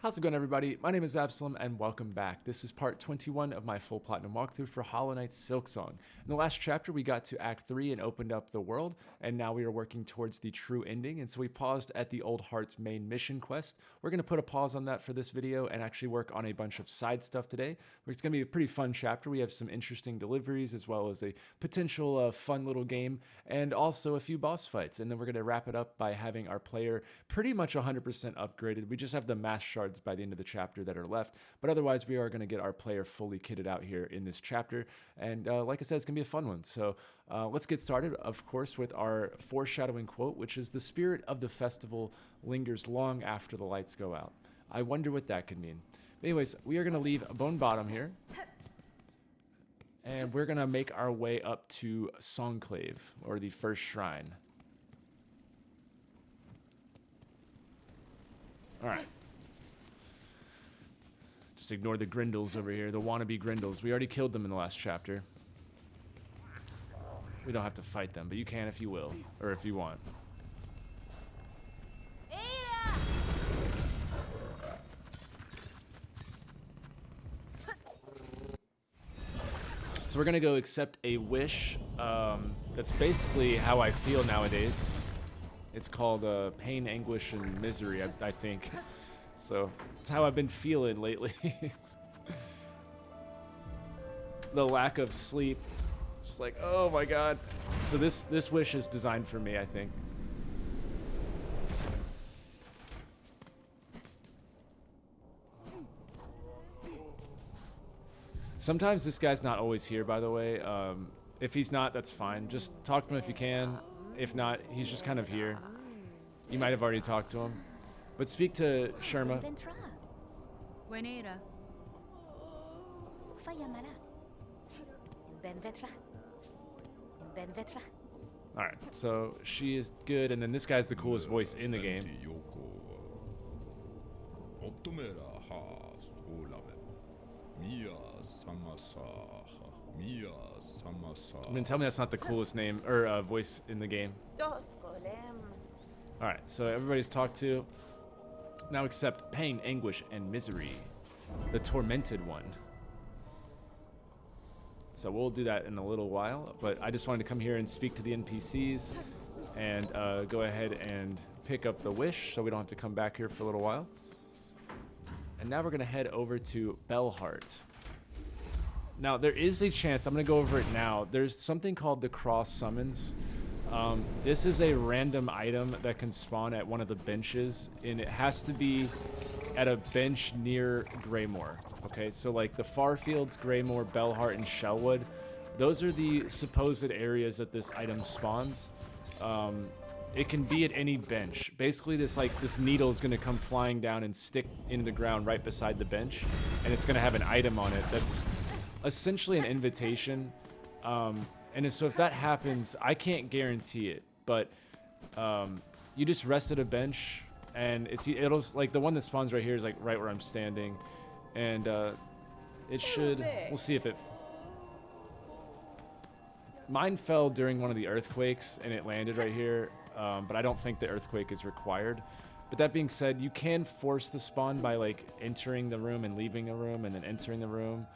How's it going, everybody? My name is Absoulem, and welcome back. This is part 21 of my full platinum walkthrough for Hollow Knight's Silksong. In the last chapter, we got to Act 3 and opened up the world, and now we are working towards the true ending, and so we paused at the Old Heart's main mission quest. We're going to put a pause on that for this video and actually work on a bunch of side stuff today. It's going to be a pretty fun chapter. We have some interesting deliveries, as well as a potential fun little game, and also a few boss fights, and then we're going to wrap it up by having our player pretty much 100% upgraded. We just have the mass shards by the end of the chapter that are left, but otherwise we are going to get our player fully kitted out here in this chapter, and like I said, it's going to be a fun one. So let's get started, of course, with our foreshadowing quote, which is, "The spirit of the festival lingers long after the lights go out." I wonder what that could mean. But anyways, we are going to leave Bone Bottom here, and we're going to make our way up to Songclave, or the first shrine. Alright. Just ignore the Grindles over here, the wannabe Grindles. We already killed them in the last chapter. We don't have to fight them, but you can if you will, or if you want. So we're gonna go accept a wish. That's basically how I feel nowadays. It's called pain, anguish, and misery, I think. So it's how I've been feeling lately. The lack of sleep. Just like, oh my god. So this wish is designed for me, I think. Sometimes this guy's not always here, by the way. If he's not, that's fine. Just talk to him if you can. If not, he's just kind of here. You might have already talked to him. But speak to Sherma. Alright, so she is good, and then this guy's the coolest voice in the game. I mean, tell me that's not the coolest name or voice in the game. Alright, so everybody's talked to. Now accept pain, anguish, and misery. The tormented one. So we'll do that in a little while, but I just wanted to come here and speak to the NPCs and go ahead and pick up the wish so we don't have to come back here for a little while. And now we're going to head over to Bellheart. Now, there is a chance, I'm going to go over it now. There's something called the cross summons. This is a random item that can spawn at one of the benches, and it has to be at a bench near Greymoor. Okay, so like the Farfields, Greymoor, Bellheart, and Shellwood, those are the supposed areas that this item spawns. It can be at any bench. Basically, this needle is going to come flying down and stick into the ground right beside the bench, and it's going to have an item on it that's essentially an invitation. And so if that happens, I can't guarantee it, but you just rest at a bench, and it'll like the one that spawns right here is like right where I'm standing, and it should. We'll see if it. Mine fell during one of the earthquakes, and it landed right here, but I don't think the earthquake is required. But that being said, you can force the spawn by like entering the room and leaving the room, and then entering the room,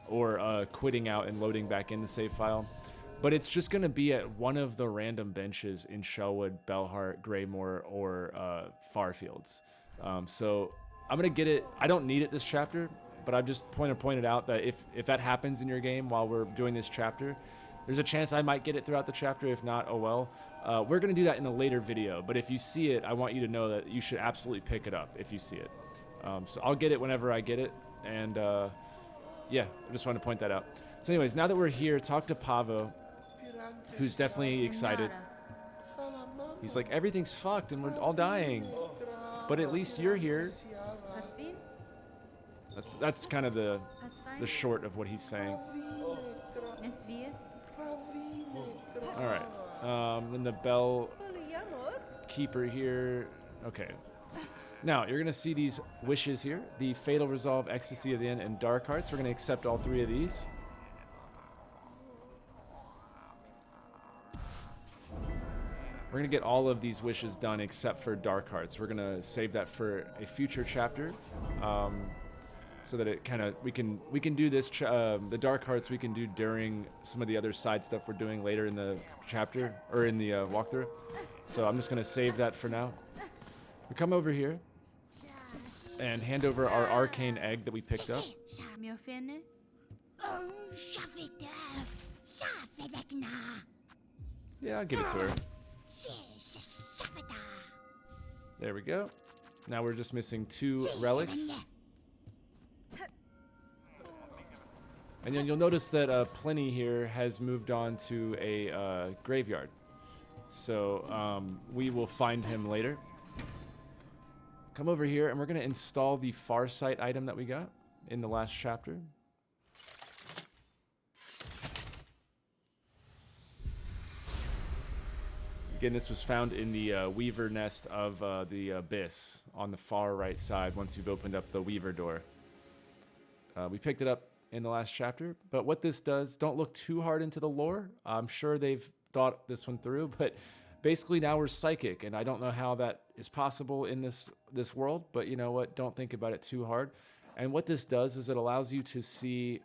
or quitting out and loading back in the save file. But it's just going to be at one of the random benches in Shellwood, Bellheart, Greymoor, or Farfields. So I'm going to get it. I don't need it this chapter, but I've just pointed out that if that happens in your game while we're doing this chapter, there's a chance I might get it throughout the chapter. If not, oh well. We're going to do that in a later video, but if you see it, I want you to know that you should absolutely pick it up if you see it. So I'll get it whenever I get it, and yeah, I just wanted to point that out. So anyways, now that we're here, talk to Pavo, who's definitely excited. He's like, everything's fucked and we're all dying, but at least you're here. That's kind of the short of what he's saying. All right, then the bell keeper here. Okay. Now, you're going to see these wishes here. The Fatal Resolve, Ecstasy of the End, and Dark Hearts. We're going to accept all three of these. We're going to get all of these wishes done except for Dark Hearts. We're going to save that for a future chapter. so that it kind of we can do this the dark hearts we can do during some of the other side stuff we're doing later in the chapter or in the walkthrough. So I'm just gonna save that for now. We come over here and hand over our arcane egg that we picked up. Yeah, I'll give it to her. There we go. Now we're just missing 2 relics. And then you'll notice that Pliny here has moved on to a graveyard. So we will find him later. Come over here and we're going to install the Farsight item that we got in the last chapter. Again, this was found in the Weaver nest of the Abyss on the far right side once you've opened up the Weaver door. We picked it up in the last chapter, but what this does, don't look too hard into the lore. I'm sure they've thought this one through, but basically now we're psychic, and I don't know how that is possible in this world, but you know what? Don't think about it too hard. And what this does is it allows you to see,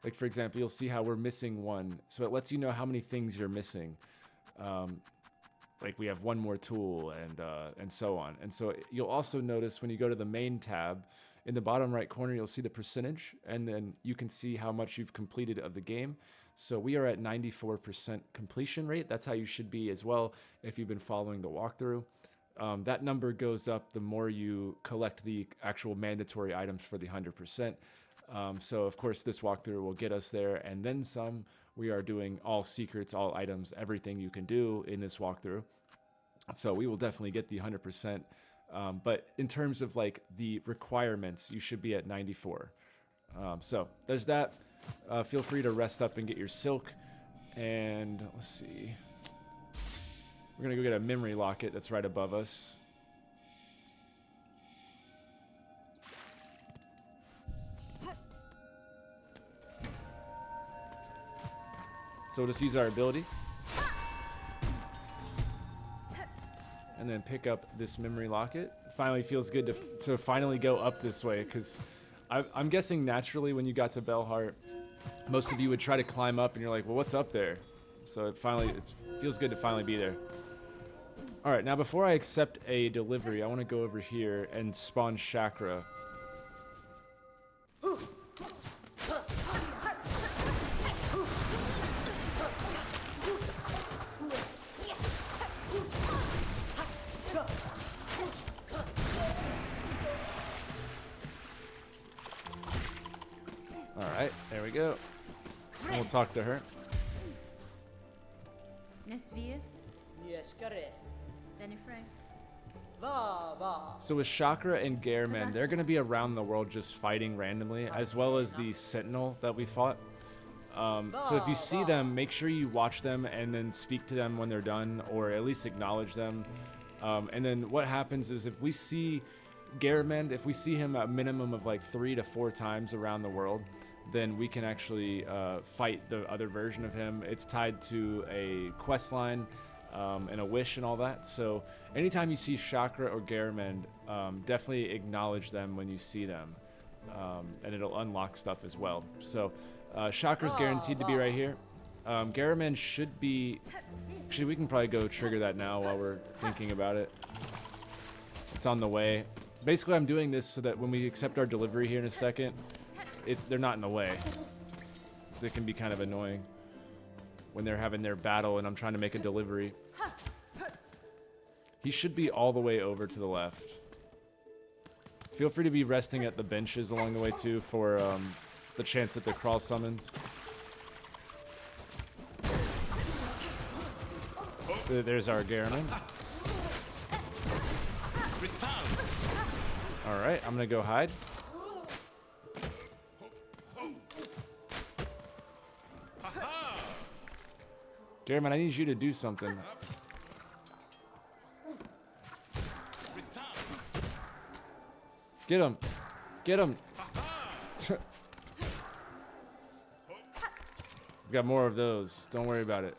like for example, you'll see how we're missing 1. So it lets you know how many things you're missing. Like we have 1 more tool and so on. And so you'll also notice when you go to the main tab, in the bottom right corner, you'll see the percentage, and then you can see how much you've completed of the game. So we are at 94% completion rate. That's how you should be as well if you've been following the walkthrough. That number goes up the more you collect the actual mandatory items for the 100%. So of course this walkthrough will get us there and then some. We are doing all secrets, all items, everything you can do in this walkthrough. So we will definitely get the 100%. But in terms of like the requirements, you should be at 94. So there's that. Feel free to rest up and get your silk. And let's see. We're going to go get a memory locket that's right above us. So we'll just use our ability. And then pick up this memory locket. Finally feels good to finally go up this way, because I'm guessing naturally when you got to Bellheart, most of you would try to climb up and you're like, well, what's up there? So it feels good to finally be there. All right, now before I accept a delivery, I want to go over here and spawn chakra. Alright, there we go. And we'll talk to her. So with Chakra and Gareman, they're going to be around the world just fighting randomly, as well as the Sentinel that we fought. So if you see them, make sure you watch them and then speak to them when they're done, or at least acknowledge them. And then what happens is if we see Gareman, if we see him a minimum of like 3 to 4 times around the world, then we can actually fight the other version of him. It's tied to a quest line and a wish and all that. So anytime you see Chakra or Gareman, definitely acknowledge them when you see them, and it'll unlock stuff as well. So Chakra's guaranteed to be right here. Gareman should be... Actually, we can probably go trigger that now while we're thinking about it. It's on the way. Basically, I'm doing this so that when we accept our delivery here in a second, they're not in the way. Because it can be kind of annoying when they're having their battle and I'm trying to make a delivery. He should be all the way over to the left. Feel free to be resting at the benches along the way too for the chance that they're crawl summons. There's our Gareman. Alright, I'm gonna go hide. Gareman, I need you to do something. Get him. Get him. We've got more of those. Don't worry about it.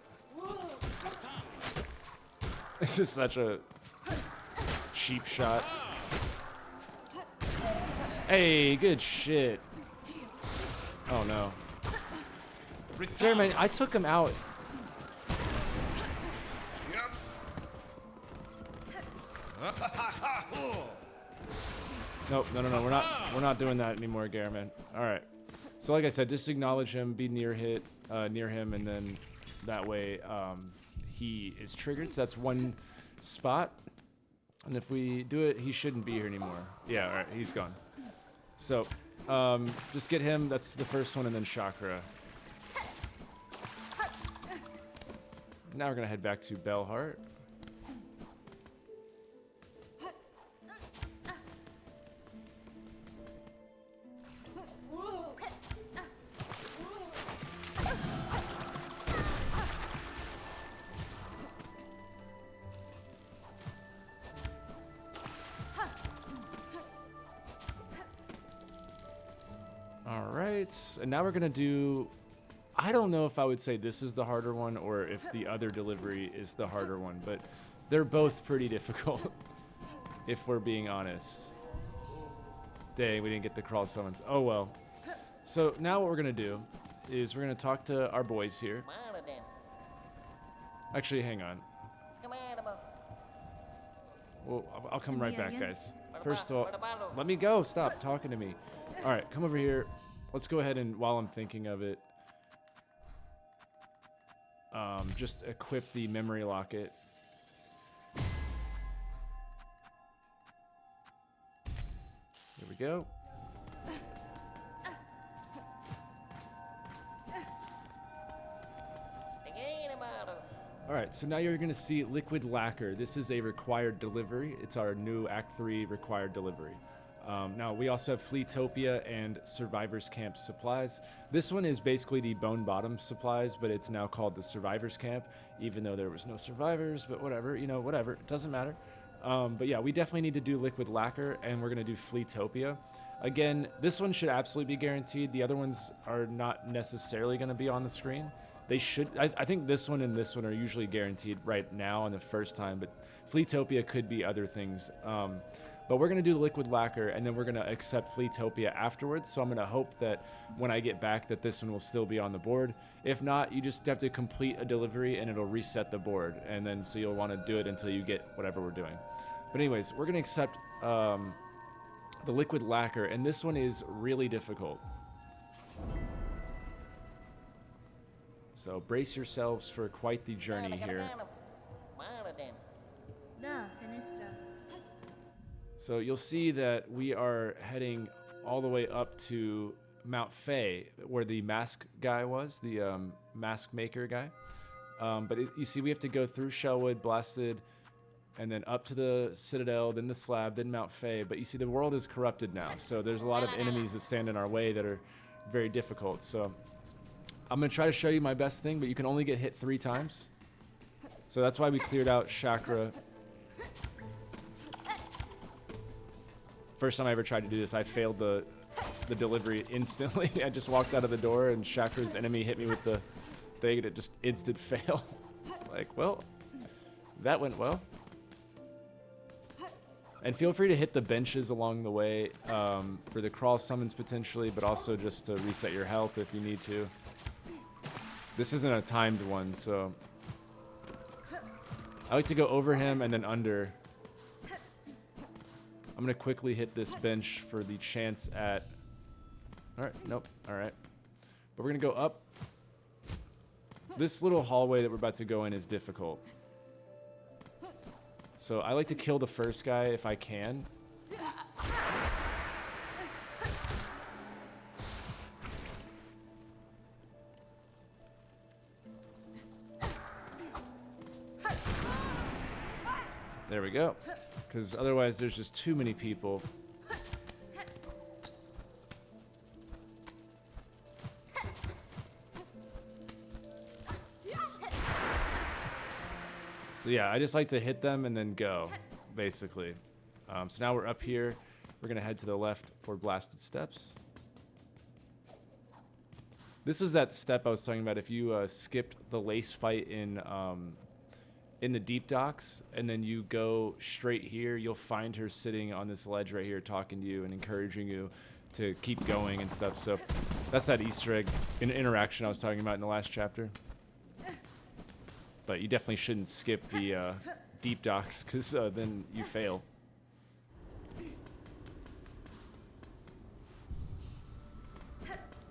This is such a cheap shot. Hey, good shit. Oh no. Jeremy, I took him out. Nope, no. We're not doing that anymore, Garamond. All right. So like I said, just acknowledge him, be near him, and then that way he is triggered. So that's one spot. And if we do it, he shouldn't be here anymore. Yeah, all right, he's gone. So just get him. That's the first one, and then Chakra. Now we're gonna head back to Bellheart. And now we're gonna do, I don't know if I would say this is the harder one or if the other delivery is the harder one, but they're both pretty difficult if we're being honest. Dang, we didn't get the crawl summons. Oh well. So now what we're gonna do is we're gonna talk to our boys here. Actually, hang on. Well, I'll come right back, guys. First of all, let me go. Stop talking to me. All right, come over here. Let's go ahead and, while I'm thinking of it, just equip the memory locket. Here we go. All right, so now you're going to see Liquid Lacquer. This is a required delivery. It's our new Act 3 required delivery. Now, we also have Fleatopia and Survivor's Camp supplies. This one is basically the Bone Bottom supplies, but it's now called the Survivor's Camp, even though there was no survivors, but whatever, you know, whatever. It doesn't matter. But yeah, we definitely need to do Liquid Lacquer, and we're going to do Fleatopia. Again, this one should absolutely be guaranteed. The other ones are not necessarily going to be on the screen. They should. I think this one and this one are usually guaranteed right now on the first time, but Fleatopia could be other things. But we're going to do the Liquid Lacquer, and then we're going to accept Fleatopia afterwards. So I'm going to hope that when I get back that this one will still be on the board. If not, you just have to complete a delivery, and it'll reset the board. And then so you'll want to do it until you get whatever we're doing. But anyways, we're going to accept the Liquid Lacquer, and this one is really difficult. So brace yourselves for quite the journey here. So you'll see that we are heading all the way up to Mount Fae, where the mask guy was, the mask maker guy. But you see, we have to go through Shellwood, Blasted, and then up to the Citadel, then the Slab, then Mount Fae. But you see, the world is corrupted now, so there's a lot of enemies that stand in our way that are very difficult. So I'm going to try to show you my best thing, but you can only get hit 3 times. So that's why we cleared out Chakra. First time I ever tried to do this, I failed the delivery instantly. I just walked out of the door and Chakra's enemy hit me with the thing and it just instant fail. It's like, well, that went well. And feel free to hit the benches along the way for the crawl summons potentially, but also just to reset your health if you need to. This isn't a timed one, so I like to go over him and then under. I'm going to quickly hit this bench for the chance at... Alright, nope, alright. But we're going to go up. This little hallway that we're about to go in is difficult. So I like to kill the first guy if I can. There we go. Because otherwise there's just too many people. So yeah, I just like to hit them and then go, basically. So now we're up here. We're going to head to the left for Blasted Steps. This is that step I was talking about. If you skipped the lace fight in in the deep docks, and then you go straight here, you'll find her sitting on this ledge right here talking to you and encouraging you to keep going and stuff. So that's that Easter egg interaction I was talking about in the last chapter. But you definitely shouldn't skip the deep docks, because then you fail.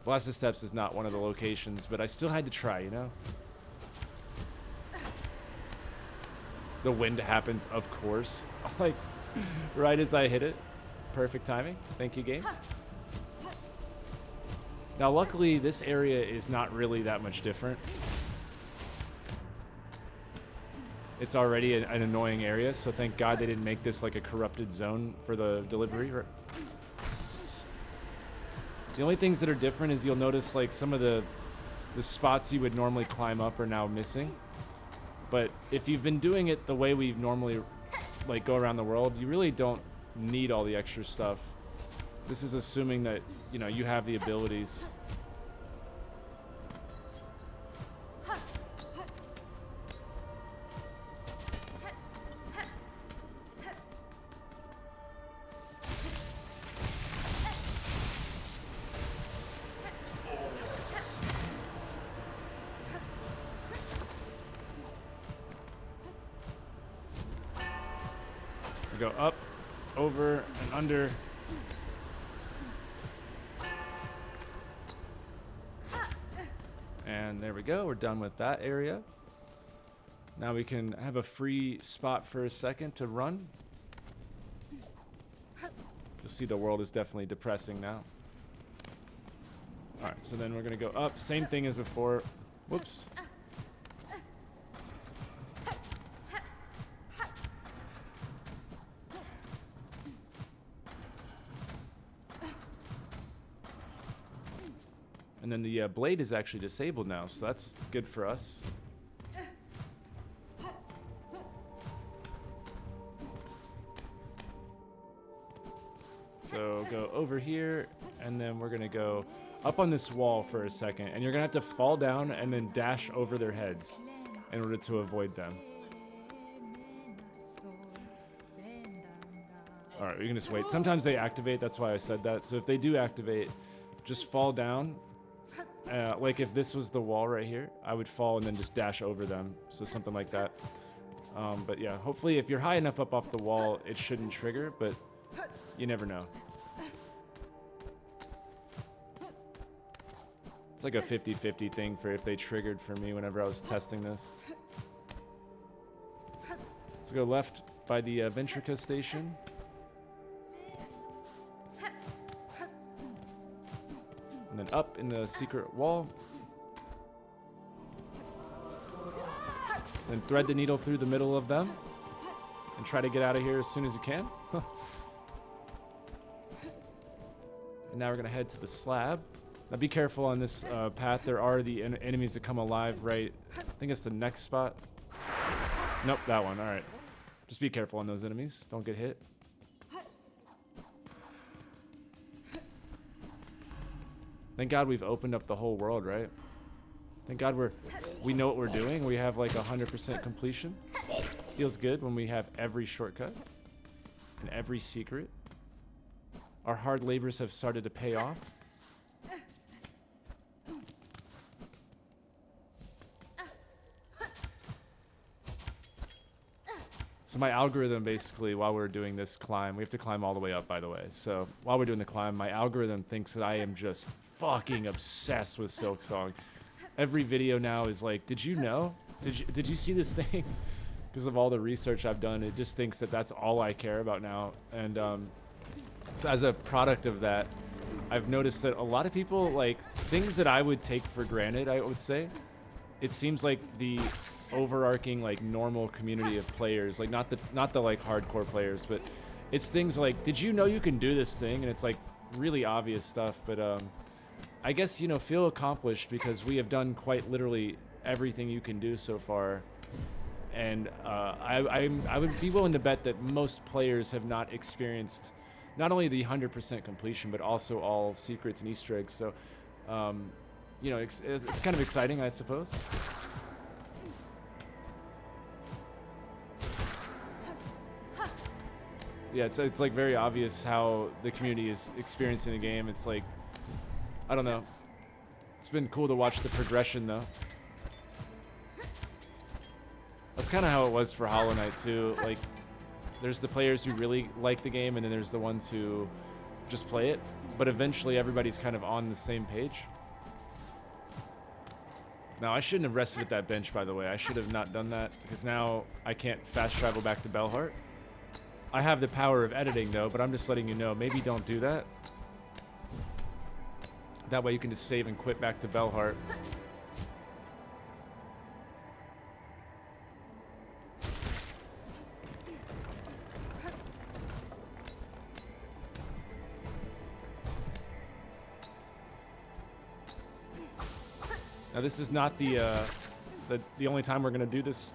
Blast of Steps is not one of the locations, but I still had to try, you know? The wind happens, of course. Like, right as I hit it. Perfect timing. Thank you, game. Now, luckily, this area is not really that much different. It's already an annoying area, so thank God they didn't make this like a corrupted zone for the delivery. The only things that are different is you'll notice like some of the spots you would normally climb up are now missing. But if you've been doing it the way we normally like go around the world, you really don't need all the extra stuff. This is assuming that, you know, you have the abilities. We go up, over, and under. And there we go. We're done with that area. Now we can have a free spot for a second to run. You'll see the world is definitely depressing now. Alright, so then we're going to go up. Same thing as before. Whoops. And then the blade is actually disabled now, so that's good for us. So go over here, and then we're gonna go up on this wall for a second, and you're gonna have to fall down and then dash over their heads in order to avoid them. Alright, we can just wait. Sometimes they activate, that's why I said that. So if they do activate, just fall down. Like if this was the wall right here, I would fall and then just dash over them. So something like that. But yeah, hopefully if you're high enough up off the wall, it shouldn't trigger, but you never know. It's like a 50-50 thing for if they triggered for me whenever I was testing this. Let's go left by the Ventrica station. And then up in the secret wall. Then thread the needle through the middle of them. And try to get out of here as soon as you can. And now we're going to head to the slab. Now be careful on this path. There are the enemies that come alive right. I think it's the next spot. Nope, that one. All right. Just be careful on those enemies. Don't get hit. Thank God we've opened up the whole world, right? Thank God we know what we're doing. We have like 100% completion. Feels good when we have every shortcut and every secret. Our hard labors have started to pay off. So my algorithm basically, while we're doing this climb, we have to climb all the way up, by the way. So while we're doing the climb, my algorithm thinks that I am just fucking obsessed with Silksong. Every video now is like, did you know? Did you see this thing? Because of all the research I've done, it just thinks that that's all I care about now. And so as a product of that, I've noticed that a lot of people, like, things that I would take for granted, I would say, it seems like the overarching like normal community of players, like not the like hardcore players, but it's things like, did you know you can do this thing? And it's like really obvious stuff, but I guess, you know, feel accomplished because we have done quite literally everything you can do so far. And I would be willing to bet that most players have not experienced not only the 100% completion, but also all secrets and Easter eggs. So you know, it's kind of exciting, I suppose. Yeah, it's like very obvious how the community is experiencing the game. It's like, I don't know. It's been cool to watch the progression though. That's kind of how it was for Hollow Knight too. Like, there's the players who really like the game, and then there's the ones who just play it. But eventually, everybody's kind of on the same page. Now, I shouldn't have rested at that bench, by the way. I should have not done that, because now I can't fast travel back to Belheart. I have the power of editing, though, but I'm just letting you know. Maybe don't do that. That way you can just save and quit back to Belheart. Now, this is not the only time we're gonna do this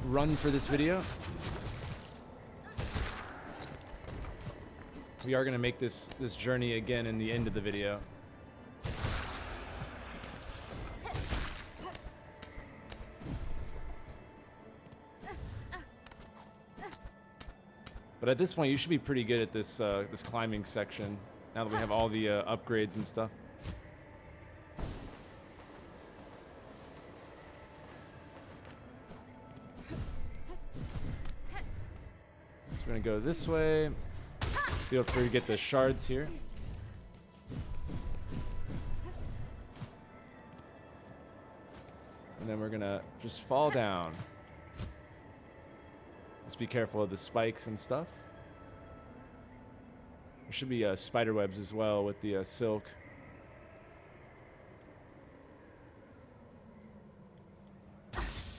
run for this video. We are gonna make this journey again in the end of the video. But at this point, you should be pretty good at this this climbing section now that we have all the upgrades and stuff. We're gonna go this way. Feel free to get the shards here. And then we're gonna just fall down. Just be careful of the spikes and stuff. There should be spider webs as well with the silk.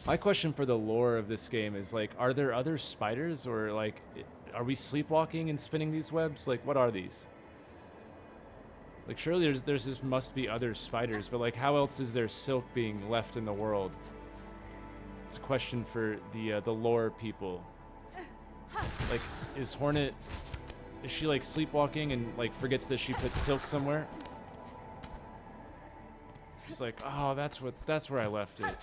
My question for the lore of this game is, like, are there other spiders, or like, are we sleepwalking and spinning these webs? Like, what are these? Like, surely there's just must be other spiders, but like, how else is there silk being left in the world? It's a question for the lore people. Like, is she like sleepwalking and like forgets that she put silk somewhere? She's like, oh, that's where I left it.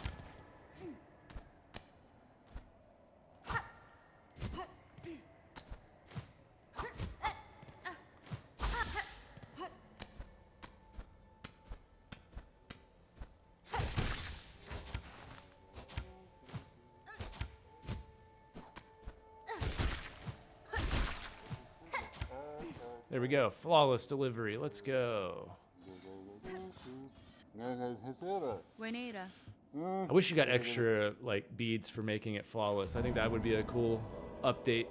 There we go. Flawless delivery. Let's go. I wish you got extra like beads for making it flawless. I think that would be a cool update.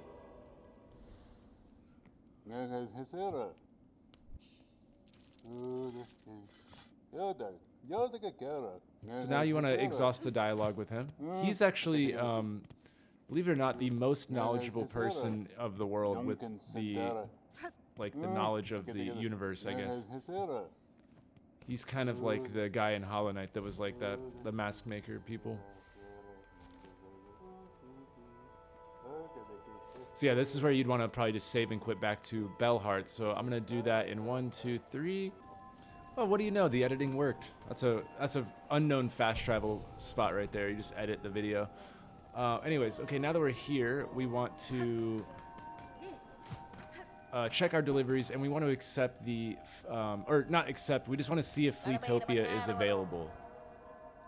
So now you want to exhaust the dialogue with him. He's actually, believe it or not, the most knowledgeable person of the world with the knowledge of the universe, I guess. He's kind of like the guy in Hollow Knight that was like the mask maker people. So yeah, this is where you'd want to probably just save and quit back to Belheart. So I'm gonna do that in 1, 2, 3. Oh, what do you know? The editing worked. That's a unknown fast travel spot right there. You just edit the video. Anyways, okay, now that we're here, we want to check our deliveries, and we want to accept the, or not accept, we just want to see if Fleatopia is available.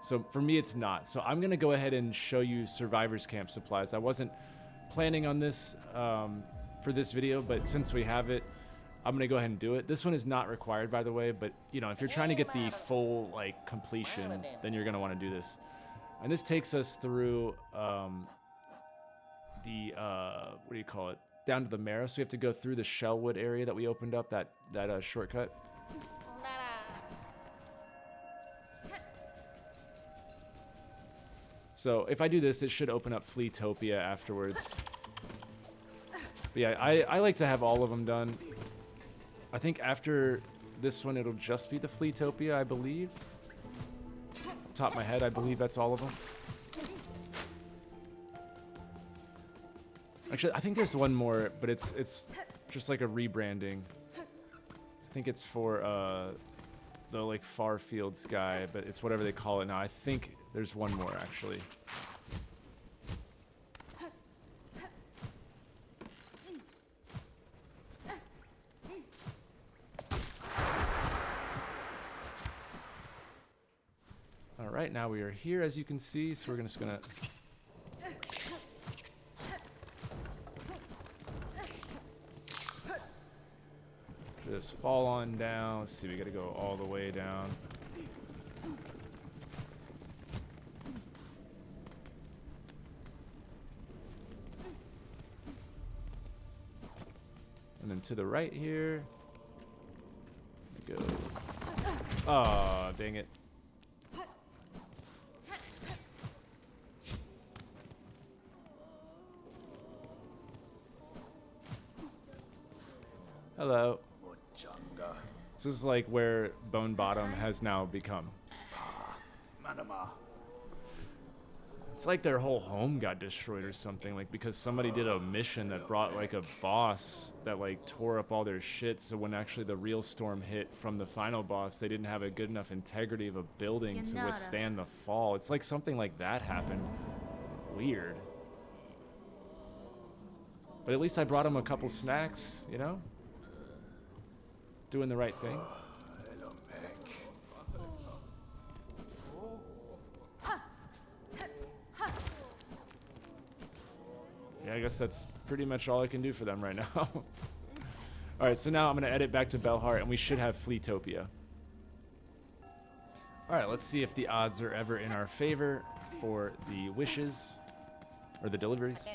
So for me, it's not. So I'm going to go ahead and show you Survivor's Camp supplies. I wasn't planning on this for this video, but since we have it, I'm going to go ahead and do it. This one is not required, by the way, but you know, if you're trying to get the full like completion, then you're going to want to do this. And this takes us through the, what do you call it? Down to the marrow, so we have to go through the Shellwood area that we opened up, that shortcut. So if I do this, it should open up Fleatopia afterwards. But yeah, I like to have all of them done. I think after this one, it'll just be the Fleatopia, I believe. Off the top of my head, I believe that's all of them. Actually, I think there's one more, but it's just like a rebranding. I think it's for the like Farfields guy, but it's whatever they call it now. I think there's one more actually. right now we are here, as you can see, so we're just gonna just fall on down. Let's see, we gotta go all the way down. And then to the right here. We go. Oh, dang it. Hello. So this is like where Bone Bottom has now become. It's like their whole home got destroyed or something, like because somebody did a mission that brought like a boss that like tore up all their shit, so when actually the real storm hit from the final boss, they didn't have a good enough integrity of a building to withstand the fall. It's like something like that happened. Weird. But at least I brought him a couple snacks, you know? Doing the right thing. Yeah, I guess that's pretty much all I can do for them right now. Alright, so now I'm going to edit back to Belheart, and we should have Fleatopia. Alright, let's see if the odds are ever in our favor for the wishes, or the deliveries.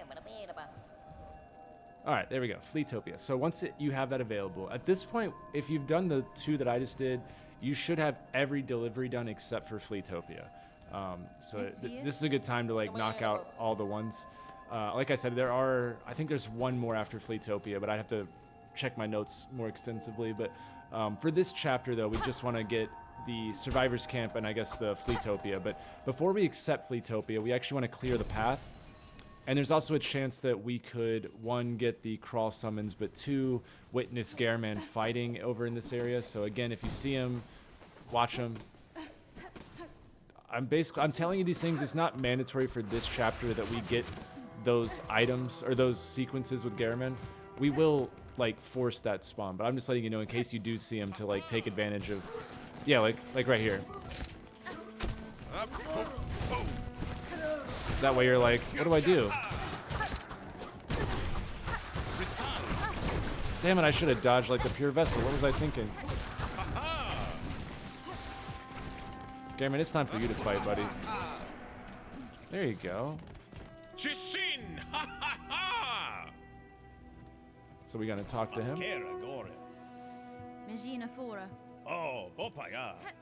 Alright, there we go, Fleatopia. So once you have that available, at this point, if you've done the 2 that I just did, you should have every delivery done except for Fleatopia. This is a good time to like knock out all the ones. Like I said, I think there's one more after Fleatopia, but I'd have to check my notes more extensively. But for this chapter, though, we just want to get the Survivors Camp and I guess the Fleatopia. But before we accept Fleatopia, we actually want to clear the path. And there's also a chance that we could, 1, get the crawl summons, but 2, witness Gareman fighting over in this area. So again, if you see him, watch him. I'm telling you these things. It's not mandatory for this chapter that we get those items or those sequences with Gareman. We will like force that spawn, but I'm just letting you know in case you do see him to like take advantage of, yeah, like right here. That way you're like, what do I do? Damn it, I should have dodged like the pure vessel. What was I thinking? Gareman, it's time for you to fight, buddy. There you go. So we gotta talk to him. If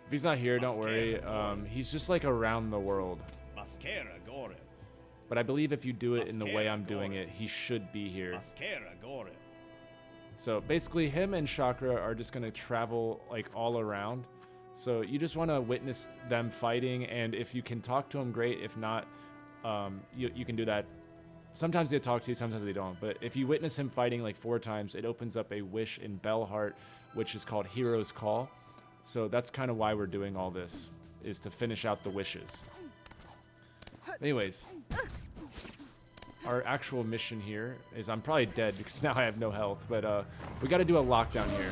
he's not here, don't worry. He's just like around the world. But I believe if you do it in the way I'm doing it, he should be here. So basically him and Chakra are just gonna travel like all around. So you just want to witness them fighting, and if you can talk to them, great. If not, you can do that. Sometimes they talk to you, sometimes they don't. But if you witness him fighting like 4 times, it opens up a wish in Belheart, which is called Hero's Call. So that's kind of why we're doing all this, is to finish out the wishes. Anyways, our actual mission here is, I'm probably dead because now I have no health, but we got to do a lockdown here.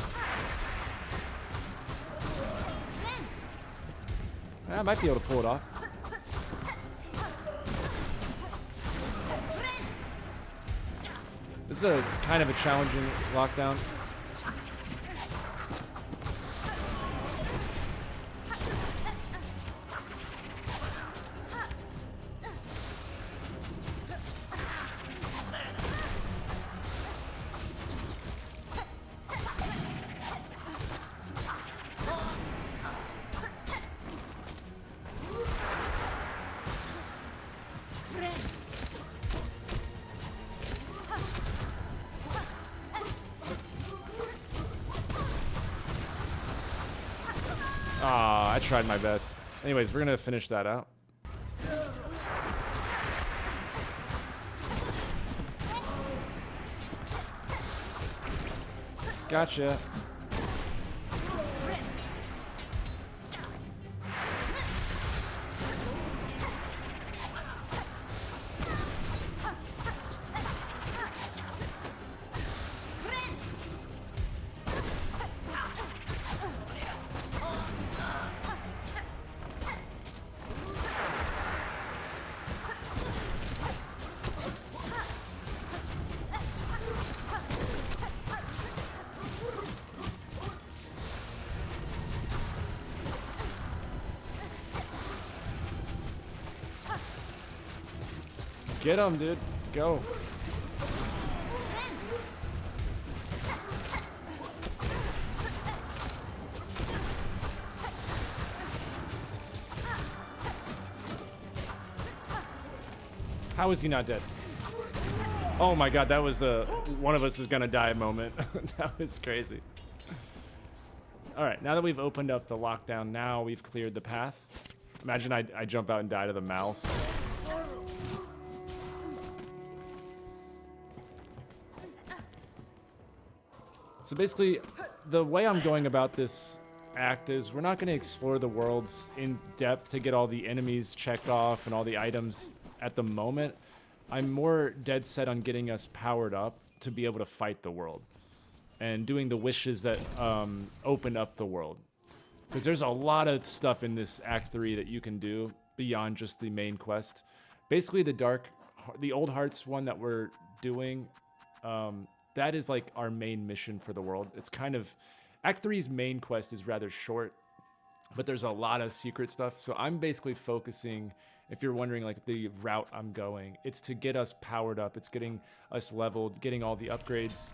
I might be able to pull it off. This is a kind of a challenging lockdown. I tried my best. Anyways, we're gonna finish that out. Gotcha. Get him, dude. Go. How is he not dead? Oh my god, that was a one of us is gonna die moment. That was crazy. Alright, now that we've opened up the lockdown, now we've cleared the path. Imagine I jump out and die to the mouse. So basically, the way I'm going about this act is we're not going to explore the worlds in depth to get all the enemies checked off and all the items at the moment. I'm more dead set on getting us powered up to be able to fight the world and doing the wishes that open up the world. Because there's a lot of stuff in this Act 3 that you can do beyond just the main quest. Basically, the Old Hearts one that we're doing, that is like our main mission for the world. It's kind of, Act 3's main quest is rather short, but there's a lot of secret stuff. So I'm basically focusing, if you're wondering like the route I'm going, it's to get us powered up. It's getting us leveled, getting all the upgrades,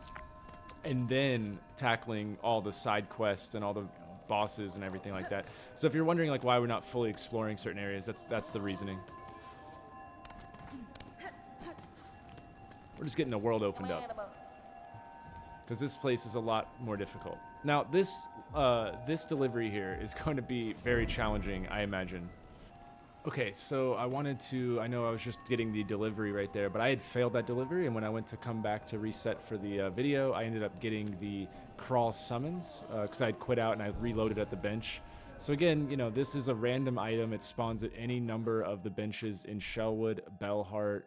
and then tackling all the side quests and all the bosses and everything like that. So if you're wondering like why we're not fully exploring certain areas, that's the reasoning. We're just getting the world opened up, because this place is a lot more difficult. Now this delivery here is going to be very challenging, I imagine. Okay, so I know I was just getting the delivery right there, but I had failed that delivery, and when I went to come back to reset for the video, I ended up getting the crawl summons, because I had quit out and I reloaded at the bench. So again, you know, this is a random item. It spawns at any number of the benches in Shellwood, Bellheart,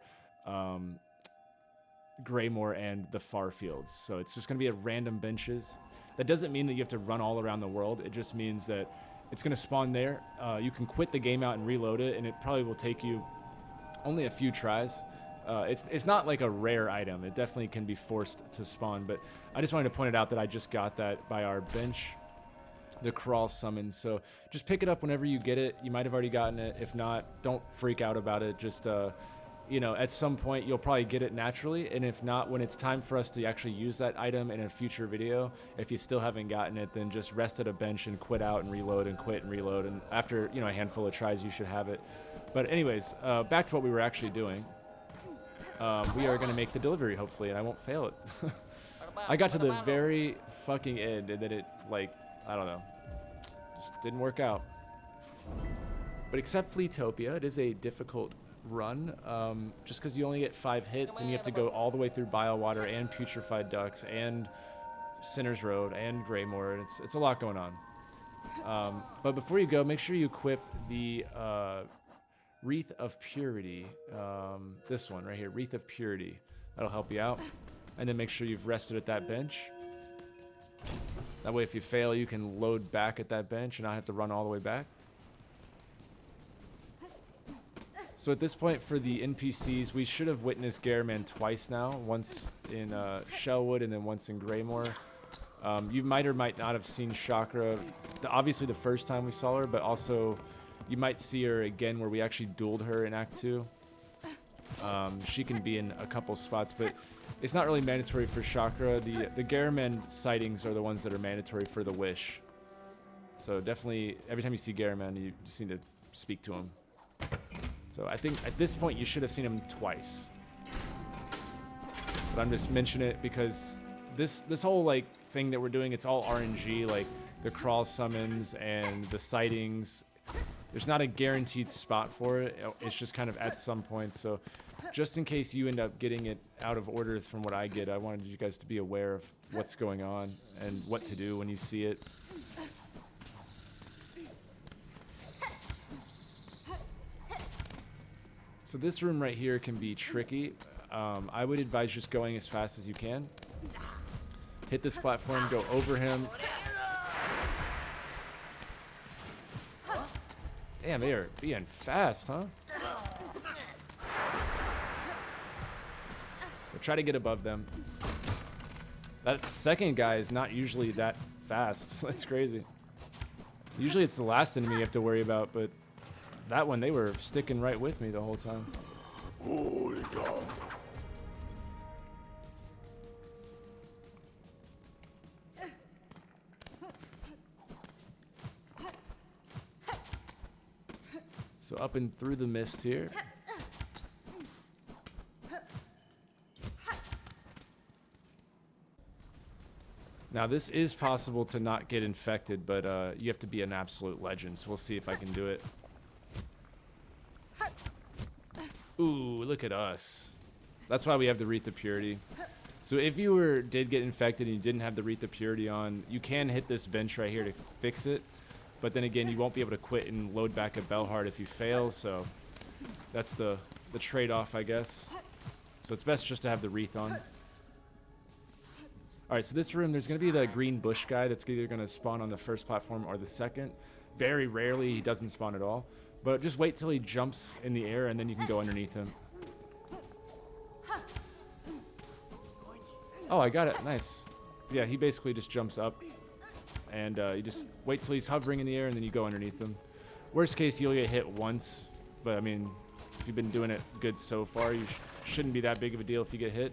Greymore, and the Far Fields. So it's just going to be at random benches. That doesn't mean that you have to run all around the world. It just means that it's going to spawn there. You can quit the game out and reload it, and it probably will take you only a few tries. It's not like a rare item. It definitely can be forced to spawn, but I just wanted to point it out that I just got that by our bench, the crawl summon. So just pick it up whenever you get it. You might have already gotten it. If not, don't freak out about it. Just you know, at some point you'll probably get it naturally, and if not, when it's time for us to actually use that item in a future video, if you still haven't gotten it, then just rest at a bench and quit out and reload and quit and reload, and after, you know, a handful of tries you should have it. But anyways, back to what we were actually doing. We are going to make the delivery, hopefully, and I won't fail it. I got to the very fucking end, and then it, like, I don't know, just didn't work out. But except Fleatopia, it is a difficult run, just because you only get 5 hits, and you have to go all the way through Biowater and Putrefied Ducks and Sinner's Road and Greymore. It's a lot going on. But before you go, make sure you equip the Wreath of Purity. This one right here, Wreath of Purity. That'll help you out. And then make sure you've rested at that bench. That way if you fail, you can load back at that bench and not have to run all the way back. So at this point, for the NPCs, we should have witnessed Garamand twice now. Once in Shellwood and then once in Greymore. You might or might not have seen Chakra, obviously the first time we saw her, but also you might see her again where we actually dueled her in Act 2. She can be in a couple spots, but it's not really mandatory for Chakra. The Garamand sightings are the ones that are mandatory for the Wish. So definitely, every time you see Garamand, you just need to speak to him. So I think at this point you should have seen him twice. But I'm just mentioning it because this whole like thing that we're doing, it's all RNG, like the crawl summons and the sightings. There's not a guaranteed spot for it. It's just kind of at some point. So just in case you end up getting it out of order from what I get, I wanted you guys to be aware of what's going on and what to do when you see it. So this room right here can be tricky. I would advise just going as fast as you can. Hit this platform, go over him. Damn, they are being fast, huh? But try to get above them. That second guy is not usually that fast. That's crazy. Usually it's the last enemy you have to worry about, but that one, they were sticking right with me the whole time. So up and through the mist here. Now this is possible to not get infected, but you have to be an absolute legend, so we'll see if I can do it. Ooh, look at us. That's why we have the Wreath of Purity. So if you did get infected and you didn't have the Wreath of Purity on, you can hit this bench right here to fix it. But then again, you won't be able to quit and load back at Belhard if you fail, so that's the trade-off, I guess. So it's best just to have the Wreath on. Alright, so this room, there's going to be the green bush guy that's either going to spawn on the first platform or the second. Very rarely, he doesn't spawn at all. But just wait till he jumps in the air, and then you can go underneath him. Oh, I got it. Nice. Yeah, he basically just jumps up. And you just wait till he's hovering in the air, and then you go underneath him. Worst case, you'll get hit once. But, I mean, if you've been doing it good so far, you shouldn't be that big of a deal if you get hit.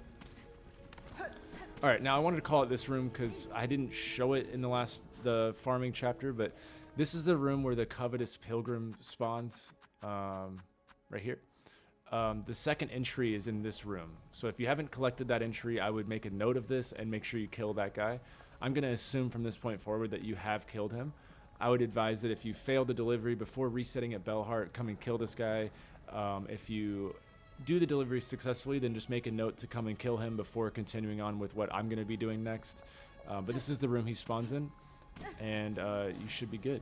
Alright, now I wanted to call it this room because I didn't show it in the farming chapter, but this is the room where the Covetous Pilgrim spawns, right here. The second entry is in this room. So if you haven't collected that entry, I would make a note of this and make sure you kill that guy. I'm going to assume from this point forward that you have killed him. I would advise that if you failed the delivery before resetting at Belhart, come and kill this guy. If you do the delivery successfully, then just make a note to come and kill him before continuing on with what I'm going to be doing next. But this is the room he spawns in, and you should be good.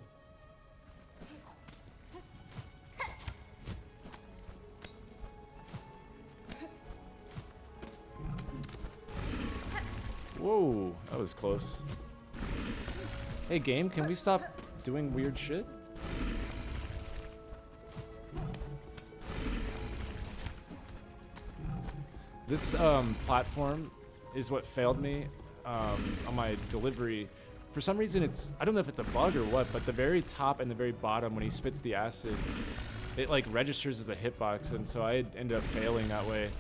Whoa, that was close. Hey game, can we stop doing weird shit? This platform is what failed me on my delivery. For some reason, I don't know if it's a bug or what, but the very top and the very bottom, when he spits the acid, it like registers as a hitbox, and so I ended up failing that way.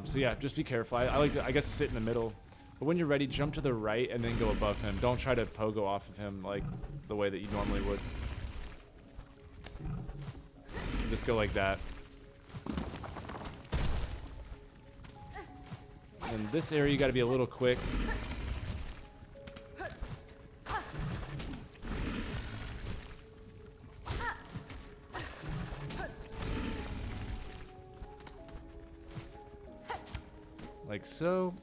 So yeah, just be careful. I like to, I guess, sit in the middle. But when you're ready, jump to the right and then go above him. Don't try to pogo off of him like the way that you normally would. Just go like that. In this area, you got to be a little quick. Like so.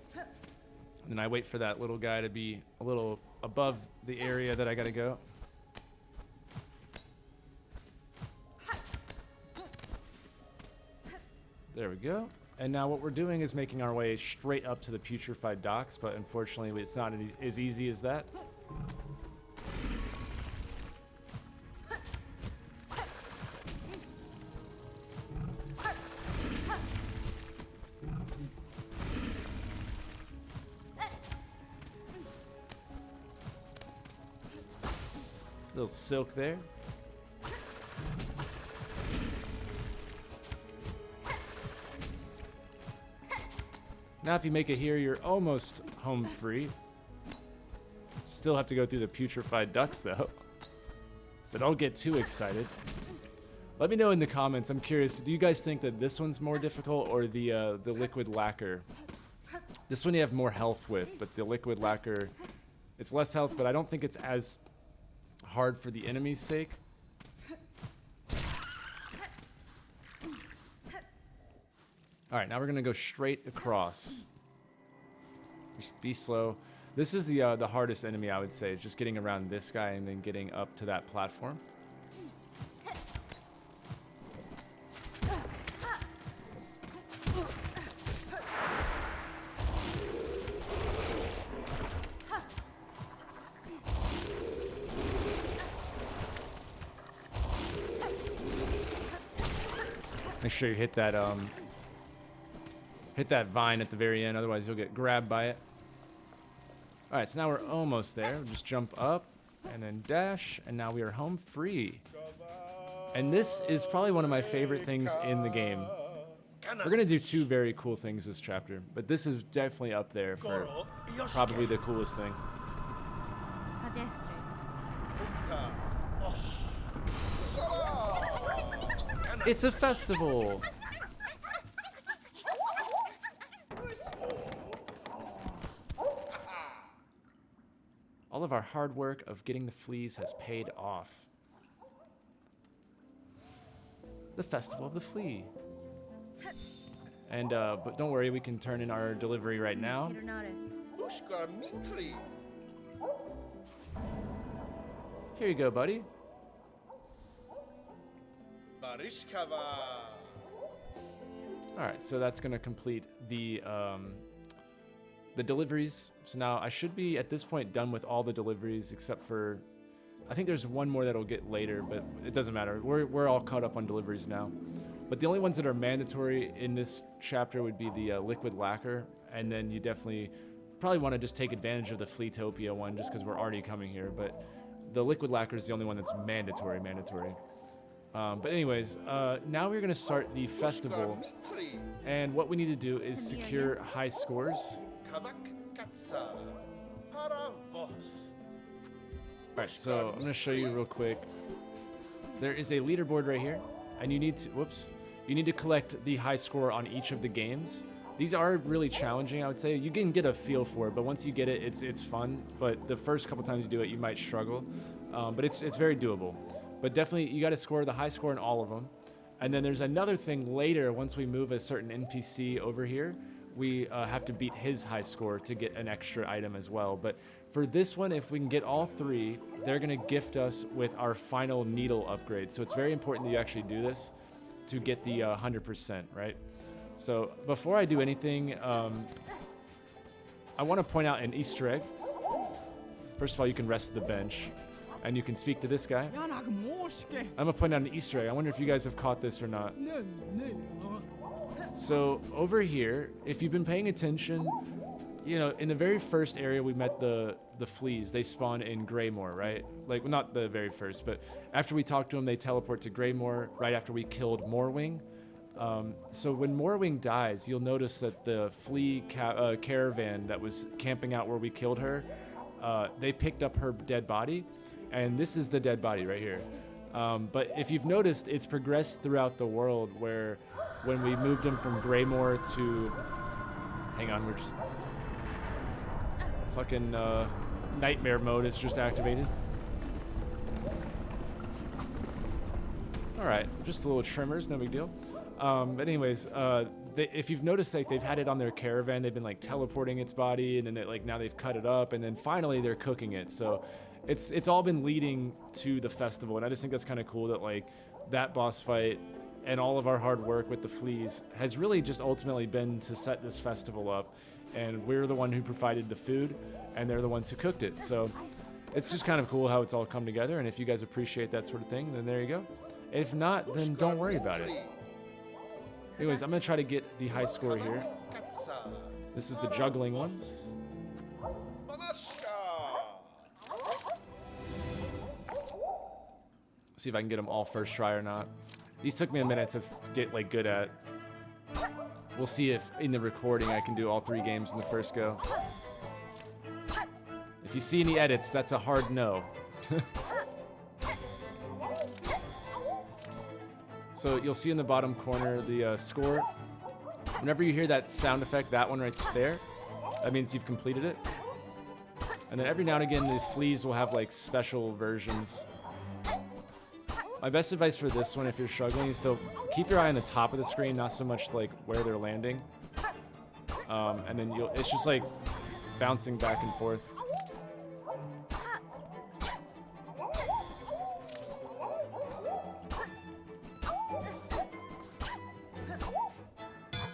And then I wait for that little guy to be a little above the area that I got to go. There we go. And now what we're doing is making our way straight up to the putrefied docks, but unfortunately it's not as easy as that. Little silk there. Now if you make it here, you're almost home free. Still have to go through the putrefied ducks though. So don't get too excited. Let me know in the comments. I'm curious, do you guys think that this one's more difficult or the liquid lacquer? This one you have more health with, but the liquid lacquer, it's less health, but I don't think it's as hard for the enemy's sake. Alright, now we're going to go straight across. Just be slow. This is the hardest enemy, I would say. Just getting around this guy and then getting up to that platform. Make sure you hit that vine at the very end, otherwise you'll get grabbed by it. Alright, so now we're almost there. We'll just jump up and then dash, and now we are home free. And this is probably one of my favorite things in the game. We're gonna do two very cool things this chapter, but this is definitely up there for probably the coolest thing. It's a festival! All of our hard work of getting the fleas has paid off. The Festival of the Flea. And, but don't worry, we can turn in our delivery right now. Here you go, buddy. Alright, so that's gonna complete the deliveries. So now I should be, at this point, done with all the deliveries except for... I think there's one more that'll get later, but it doesn't matter. We're all caught up on deliveries now. But the only ones that are mandatory in this chapter would be the liquid lacquer, and then you definitely probably want to just take advantage of the fleatopia one just because we're already coming here, but the liquid lacquer is the only one that's mandatory. But anyways, now we're going to start the festival, and what we need to do is secure high scores. Alright, so I'm going to show you real quick. There is a leaderboard right here, and you need to collect the high score on each of the games. These are really challenging, I would say. You can get a feel for it, but once you get it, it's fun. But the first couple times you do it, you might struggle. But it's very doable. But definitely, you got to score the high score in all of them. And then there's another thing later, once we move a certain NPC over here, we have to beat his high score to get an extra item as well. But for this one, if we can get all three, they're going to gift us with our final needle upgrade. So it's very important that you actually do this to get the 100%, right? So before I do anything, I want to point out an Easter egg. First of all, you can rest the bench, and you can speak to this guy. I'm going to point out an Easter egg. I wonder if you guys have caught this or not. So over here, if you've been paying attention, you know, in the very first area we met the fleas, they spawn in Greymoor, right? Like, well, not the very first, but after we talked to them, they teleport to Greymoor right after we killed Morwing. So when Morwing dies, you'll notice that the flea caravan that was camping out where we killed her, they picked up her dead body, and this is the dead body right here. But if you've noticed, it's progressed throughout the world where when we moved him from Greymoor to... Hang on, we're just... Fucking nightmare mode is just activated. Alright, just a little trimmers, no big deal. But anyways, if you've noticed, like, they've had it on their caravan, they've been like teleporting its body, and then now they've cut it up, and then finally they're cooking it. So it's all been leading to the festival, and I just think that's kind of cool that like that boss fight and all of our hard work with the fleas has really just ultimately been to set this festival up, and we're the one who provided the food, and they're the ones who cooked it. So it's just kind of cool how it's all come together, and if you guys appreciate that sort of thing, then there you go. If not, then don't worry about it. Anyways, I'm going to try to get the high score here. This is the juggling one. See if I can get them all first try or not. These took me a minute to get like good at. We'll see if in the recording I can do all 3 games in the first go. If you see any edits, that's a hard no. So you'll see in the bottom corner the score. Whenever you hear that sound effect, that one right there, that means you've completed it. And then every now and again, the fleas will have like special versions. My best advice for this one, if you're struggling, is to keep your eye on the top of the screen, not so much like where they're landing. And then it's just like bouncing back and forth.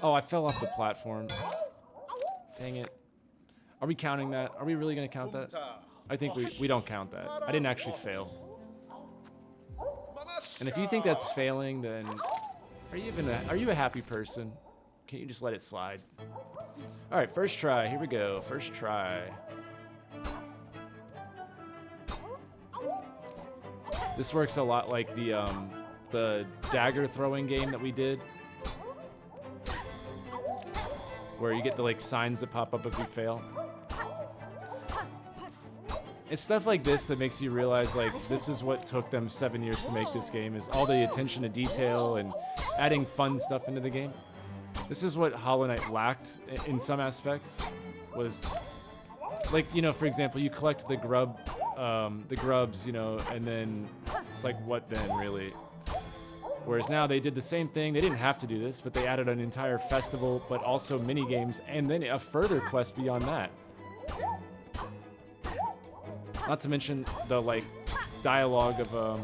Oh, I fell off the platform. Dang it. Are we counting that? Are we really going to count that? I think we don't count that. I didn't actually fail. And if you think that's failing, then are you a happy person? Can't you just let it slide? All right, first try. Here we go. First try. This works a lot like the dagger throwing game that we did. where you get the like signs that pop up if you fail. It's stuff like this that makes you realize like this is what took them 7 years to make this game, is all the attention to detail and adding fun stuff into the game. This is what Hollow Knight lacked in some aspects, was like, you know, for example, you collect the grubs, you know, and then it's like, what then really? Whereas now they did the same thing. They didn't have to do this, but they added an entire festival, but also mini games, and then a further quest beyond that. Not to mention the like dialogue of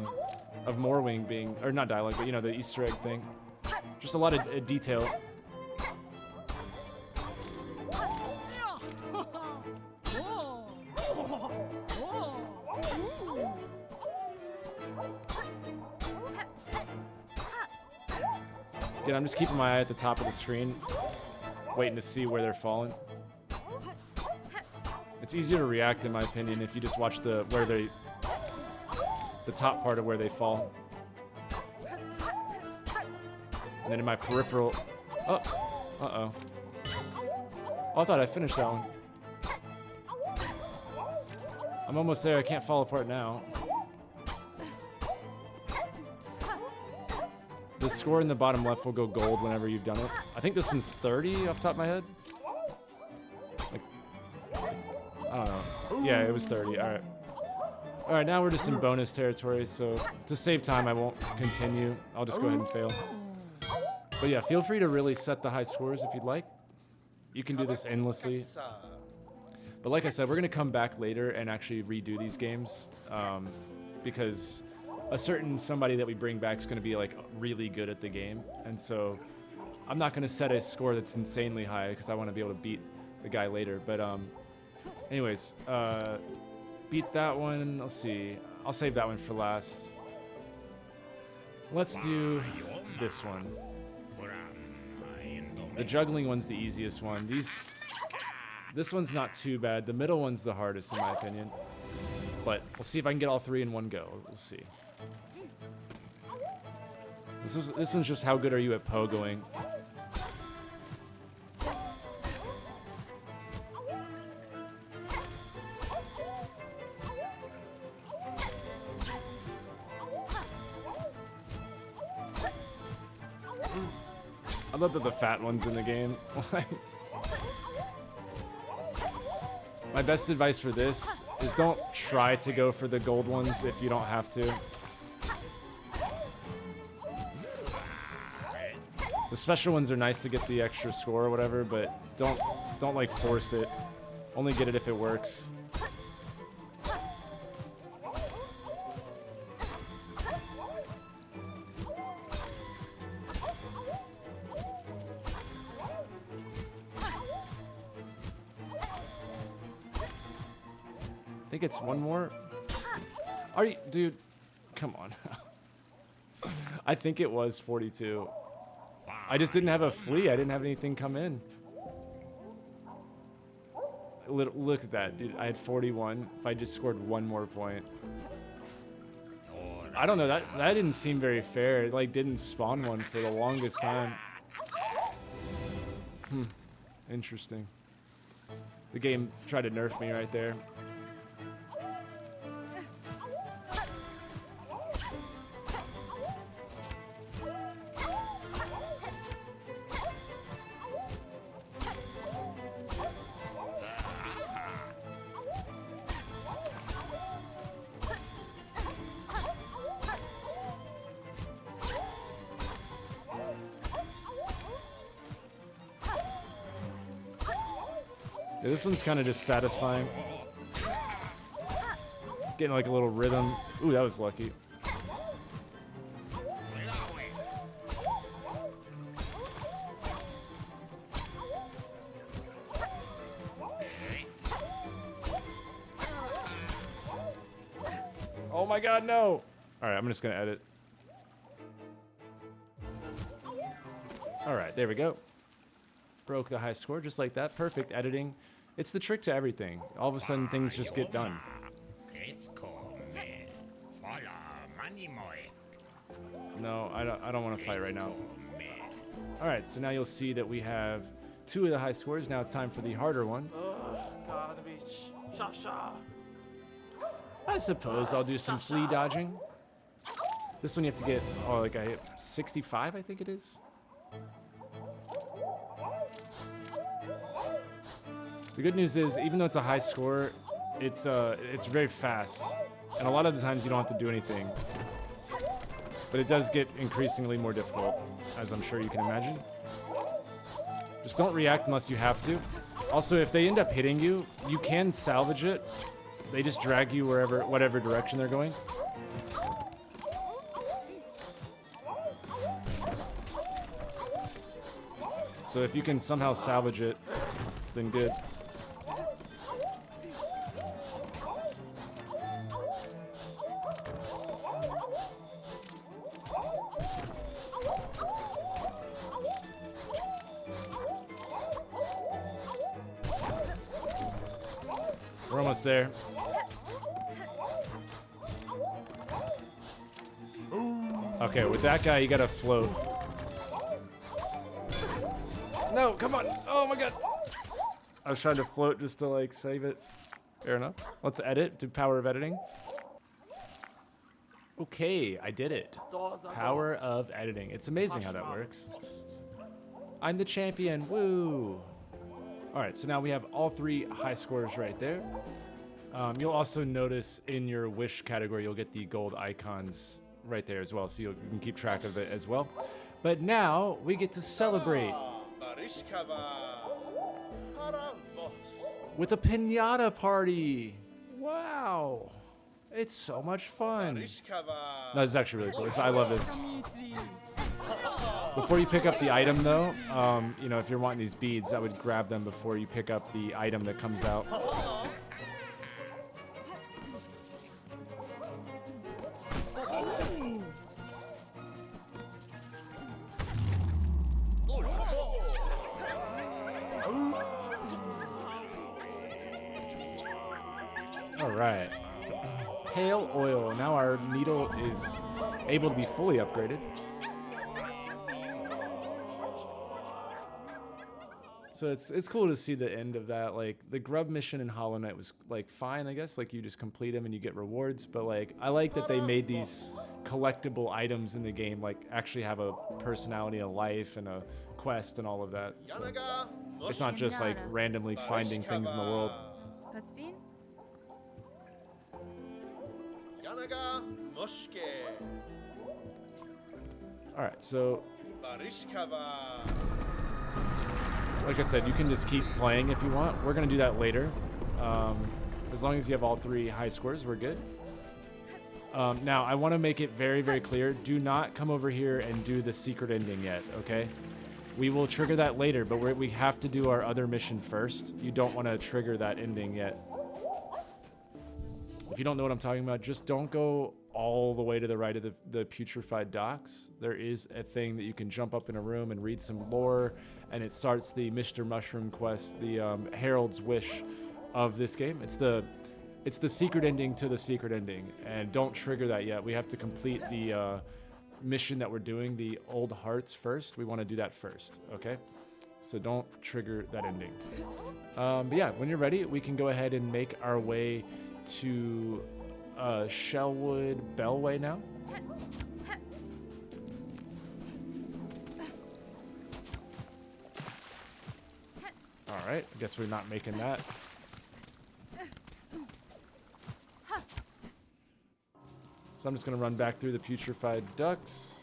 Morwing being, or not dialogue, but you know, the Easter egg thing. Just a lot of detail. Again, I'm just keeping my eye at the top of the screen, waiting to see where they're falling. It's easier to react, in my opinion, if you just watch the top part of where they fall. And then in my peripheral, uh-oh. Oh, I thought I finished that one. I'm almost there. I can't fall apart now. The score in the bottom left will go gold whenever you've done it. I think this one's 30 off the top of my head. Like, I don't know. Yeah, it was 30. All right. All right, now we're just in bonus territory, so to save time, I won't continue. I'll just go ahead and fail. But yeah, feel free to really set the high scores if you'd like. You can do this endlessly. But like I said, we're going to come back later and actually redo these games, because a certain somebody that we bring back is going to be like really good at the game. And so I'm not going to set a score that's insanely high because I want to be able to beat the guy later. But anyways, beat that one. Let's see. I'll save that one for last. Let's do this one. The juggling one's the easiest one. This one's not too bad. The middle one's the hardest in my opinion. But we'll see if I can get all three in one go. We'll see. This one's just how good are you at pogoing. I love that the fat one's in the game. My best advice for this is don't try to go for the gold ones if you don't have to. The special ones are nice to get the extra score or whatever, but don't like force it. Only get it if it works. I think it's one more. Are you, dude? Come on. I think it was 42. I just didn't have a flea. I didn't have anything come in. Look at that, dude. I had 41. If I just scored one more point. I don't know. That didn't seem very fair. It like didn't spawn one for the longest time. Interesting. The game tried to nerf me right there. Yeah, this one's kind of just satisfying. Getting like a little rhythm. Ooh, that was lucky. Oh my god, no! Alright, I'm just gonna edit. Alright, there we go. Broke the high score just like that. Perfect editing. It's the trick to everything. All of a sudden, things just get done. No, I don't want to fight right now. All right, so now you'll see that we have 2 of the high scores. Now it's time for the harder one. I suppose I'll do some flea dodging. This one you have to get, oh, like I hit 65, I think it is. The good news is, even though it's a high score, it's very fast. And a lot of the times you don't have to do anything. But it does get increasingly more difficult, as I'm sure you can imagine. Just don't react unless you have to. Also, if they end up hitting you, you can salvage it. They just drag you whatever direction they're going. So if you can somehow salvage it, then good. We're almost there. Okay, with that guy, you gotta float. No, come on. Oh my god. I was trying to float just to like save it. Fair enough. Let's edit. Do power of editing. Okay, I did it. Power of editing. It's amazing how that works. I'm the champion. Woo. Alright, so now we have all 3 high scores right there. You'll also notice in your wish category, you'll get the gold icons right there as well, so you can keep track of it as well. But now we get to celebrate with a piñata party. Wow. It's so much fun. No, this is actually really cool. I love this. Before you pick up the item, though, you know, if you're wanting these beads, I would grab them before you pick up the item that comes out. All right. Pale oil. Now our needle is able to be fully upgraded. So it's cool to see the end of that. Like the grub mission in Hollow Knight was like fine, I guess. Like you just complete them and you get rewards. But like I like that they made these collectible items in the game like actually have a personality, a life, and a quest and all of that. So it's not just like randomly finding things in the world. All right, so like I said, you can just keep playing if you want. We're gonna do that later. As long as you have all 3 high scores, we're good. Now, I want to make it very, very clear. Do not come over here and do the secret ending yet, okay? We will trigger that later, but we have to do our other mission first. You don't want to trigger that ending yet. If you don't know what I'm talking about, just don't go all the way to the right of the putrefied docks. There is a thing that you can jump up in a room and read some lore, and it starts the Mr. Mushroom quest, the Herald's Wish of this game. It's the secret ending to the secret ending, and don't trigger that yet. We have to complete the mission that we're doing, the Old Hearts, first. We want to do that first, okay? So don't trigger that ending. But yeah, when you're ready, we can go ahead and make our way to Shellwood Bellway now. All right, I guess we're not making that. So I'm just gonna run back through the putrefied ducks.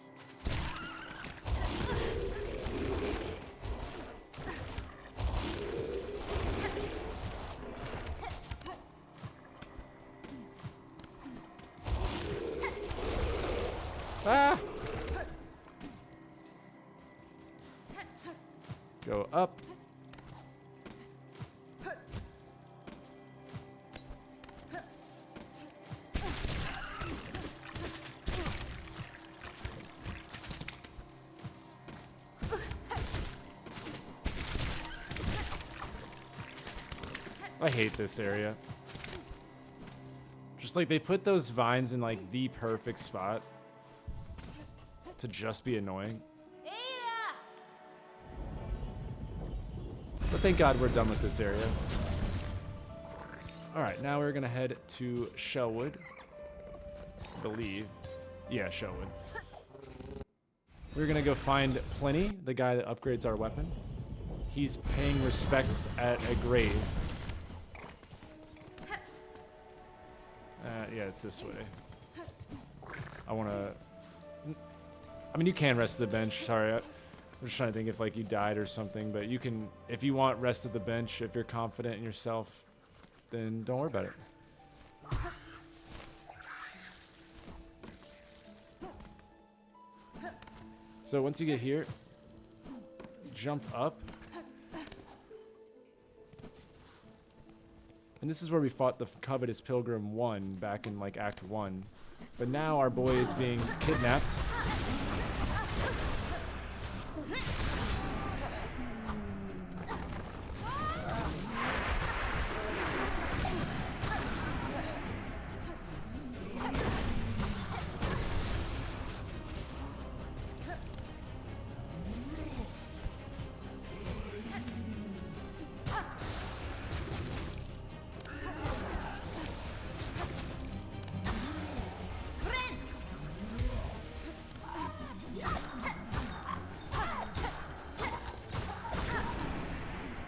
Ah! Go up. I hate this area. Just like they put those vines in like the perfect spot to just be annoying. But thank God we're done with this area. Alright, now we're gonna head to Shellwood. I believe. Yeah, Shellwood. We're gonna go find Pliny, the guy that upgrades our weapon. He's paying respects at a grave. Yeah, it's this way. I wanna... I mean, you can rest at the bench. Sorry, I'm just trying to think if, like, you died or something. But you can... If you want rest at the bench, if you're confident in yourself, then don't worry about it. So once you get here, jump up. And this is where we fought the Covetous Pilgrim 1 back in like Act 1. But now our boy is being kidnapped.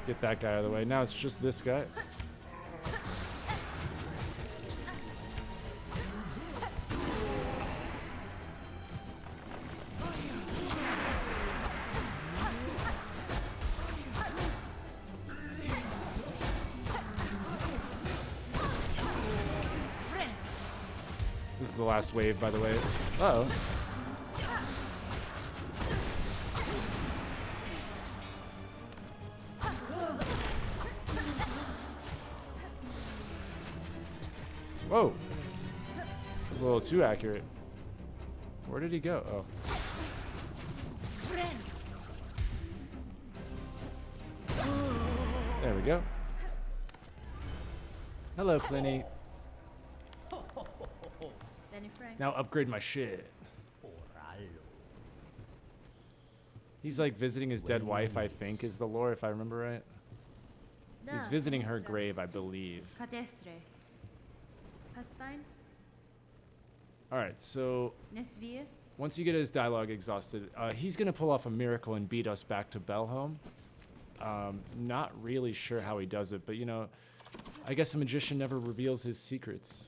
Get that guy out of the way. Now it's just this guy. This is the last wave, by the way. Uh-oh. Whoa. That's a little too accurate. Where did he go? Oh. There we go. Hello, Pliny. Now upgrade my shit. He's like visiting his dead wife, I think, is the lore, if I remember right. He's visiting her grave, I believe. Alright, so once you get his dialogue exhausted, he's going to pull off a miracle and beat us back to Belholm. Not really sure how he does it, but you know, I guess a magician never reveals his secrets.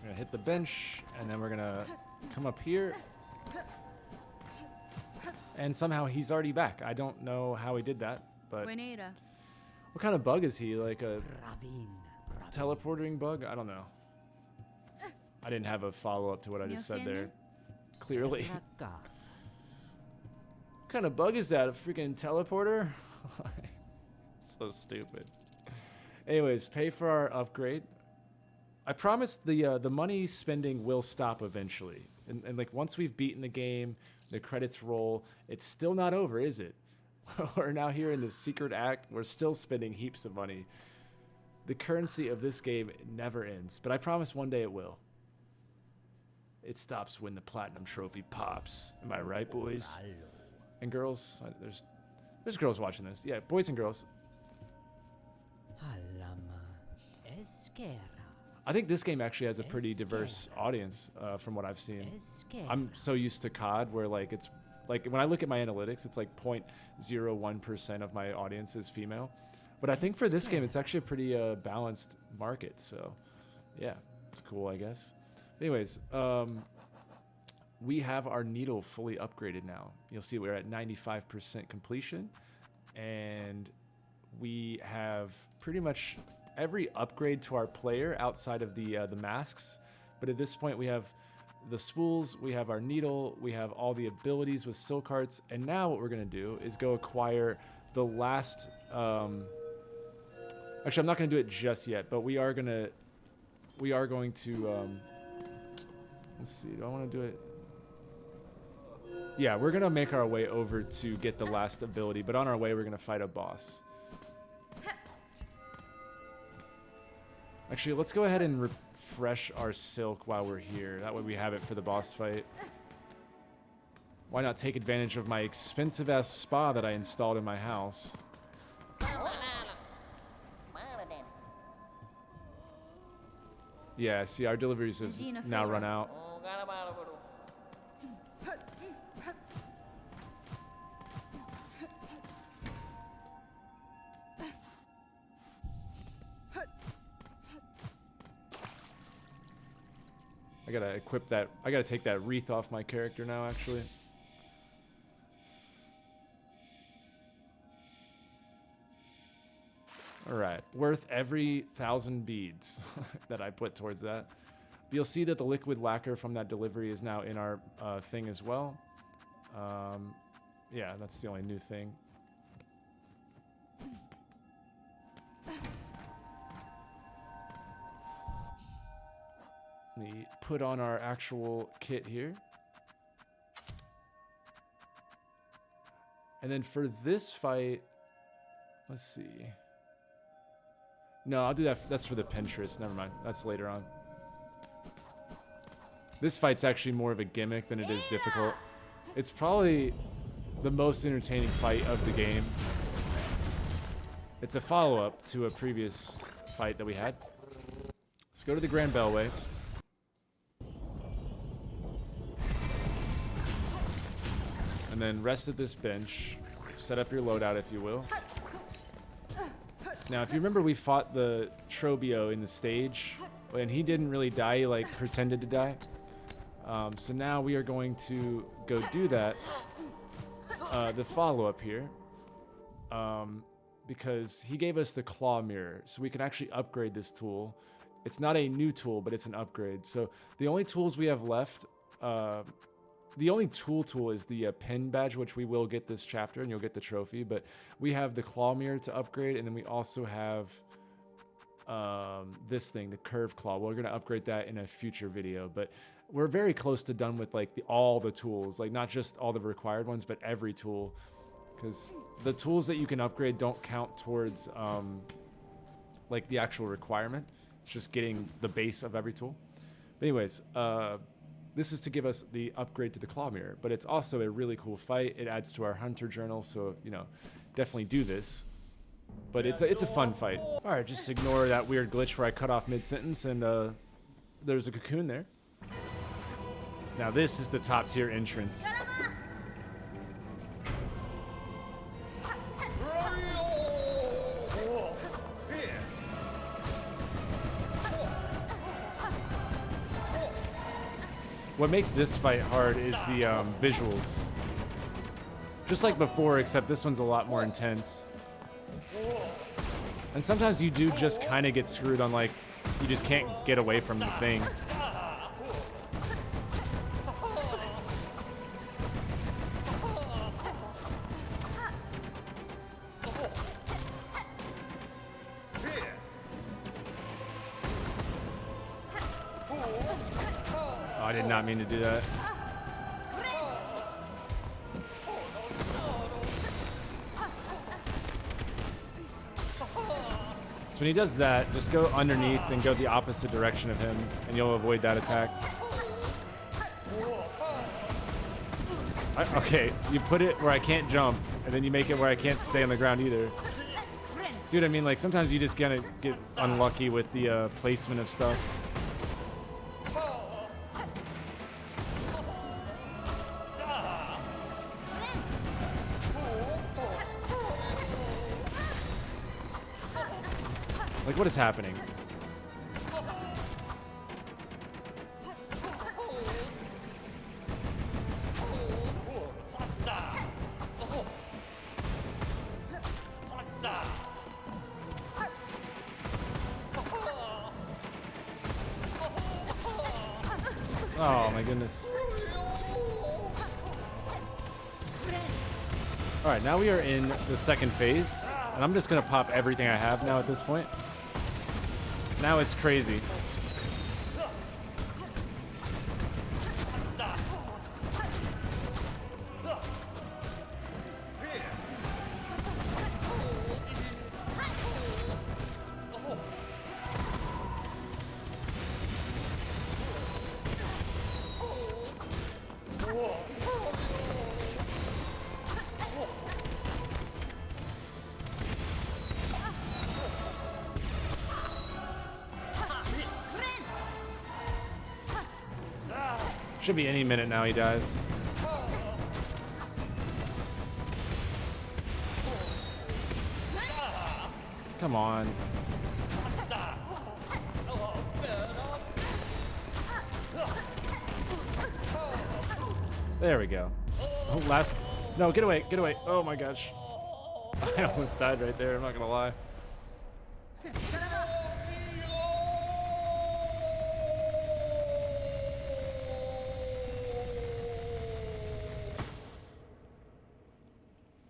We're gonna hit the bench, and then we're gonna come up here. And somehow he's already back. I don't know how he did that, but... What kind of bug is he? Like a teleporting bug? I don't know. I didn't have a follow-up to what I just said there. Clearly. What kind of bug is that? A freaking teleporter? So stupid. Anyways, pay for our upgrade. I promise the money spending will stop eventually. And like once we've beaten the game, the credits roll, it's still not over, is it? We're now here in the secret act. We're still spending heaps of money. The currency of this game never ends, but I promise one day it will. It stops when the platinum trophy pops. Am I right, boys? And girls? There's girls watching this. Yeah, boys and girls. I think this game actually has a pretty diverse audience from what I've seen. I'm so used to COD where like it's like when I look at my analytics, it's like 0.01% of my audience is female. But I think for this game, it's actually a pretty balanced market. So yeah, it's cool, I guess. Anyways, we have our needle fully upgraded now. You'll see we're at 95% completion, and we have pretty much every upgrade to our player outside of the masks. But at this point, we have the spools, we have our needle, we have all the abilities with silk hearts, and now what we're gonna do is go acquire the last... actually, I'm not going to do it just yet, but we are going to... let's see, do I want to do it? Yeah, we're going to make our way over to get the last ability, but on our way, we're going to fight a boss. Actually, let's go ahead and refresh our silk while we're here. That way we have it for the boss fight. Why not take advantage of my expensive-ass spa that I installed in my house? Yeah, see, our deliveries have now run out. I gotta equip that. I gotta take that wreath off my character now, actually. Alright, worth every 1,000 beads that I put towards that. But you'll see that the liquid lacquer from that delivery is now in our thing as well. Yeah, that's the only new thing. Let me put on our actual kit here. And then for this fight, let's see. No, I'll do that. That's for the Pinterest. Never mind. That's later on. This fight's actually more of a gimmick than it is difficult. It's probably the most entertaining fight of the game. It's a follow-up to a previous fight that we had. Let's go to the Grand Bellway. And then rest at this bench. Set up your loadout, if you will. Now, if you remember, we fought the Trobio in the stage, and he didn't really die, he, like, pretended to die. So now we are going to go do that, the follow-up here, because he gave us the claw mirror, so we can actually upgrade this tool. It's not a new tool, but it's an upgrade. So the only tools we have left, the only tool is the pin badge, which we will get this chapter, and you'll get the trophy. But we have the claw mirror to upgrade, and then we also have this thing, the curved claw. We're going to upgrade that in a future video. But we're very close to done with like all the tools, like not just all the required ones, but every tool. Because the tools that you can upgrade don't count towards like the actual requirement. It's just getting the base of every tool. But anyways, this is to give us the upgrade to the claw mirror, but it's also a really cool fight. It adds to our hunter journal, so you know, definitely do this. But it's a fun fight. All right, just ignore that weird glitch where I cut off mid-sentence and there's a cocoon there. Now this is the top tier entrance. What makes this fight hard is the visuals. Just like before, except this one's a lot more intense. And sometimes you do just kind of get screwed on, like, you just can't get away from the thing. Oh, I did not mean to do that. So when he does that, just go underneath and go the opposite direction of him, and you'll avoid that attack. Okay, you put it where I can't jump, and then you make it where I can't stay on the ground either. See what I mean? Like, sometimes you just kind of get unlucky with the placement of stuff. Like, what is happening? Oh my goodness. All right, now we are in the second phase, and I'm just gonna pop everything I have now at this point. Now it's crazy. Should be any minute now he dies. Come on. There we go. Oh, last. No, get away, get away. Oh my gosh. I almost died right there, I'm not gonna lie.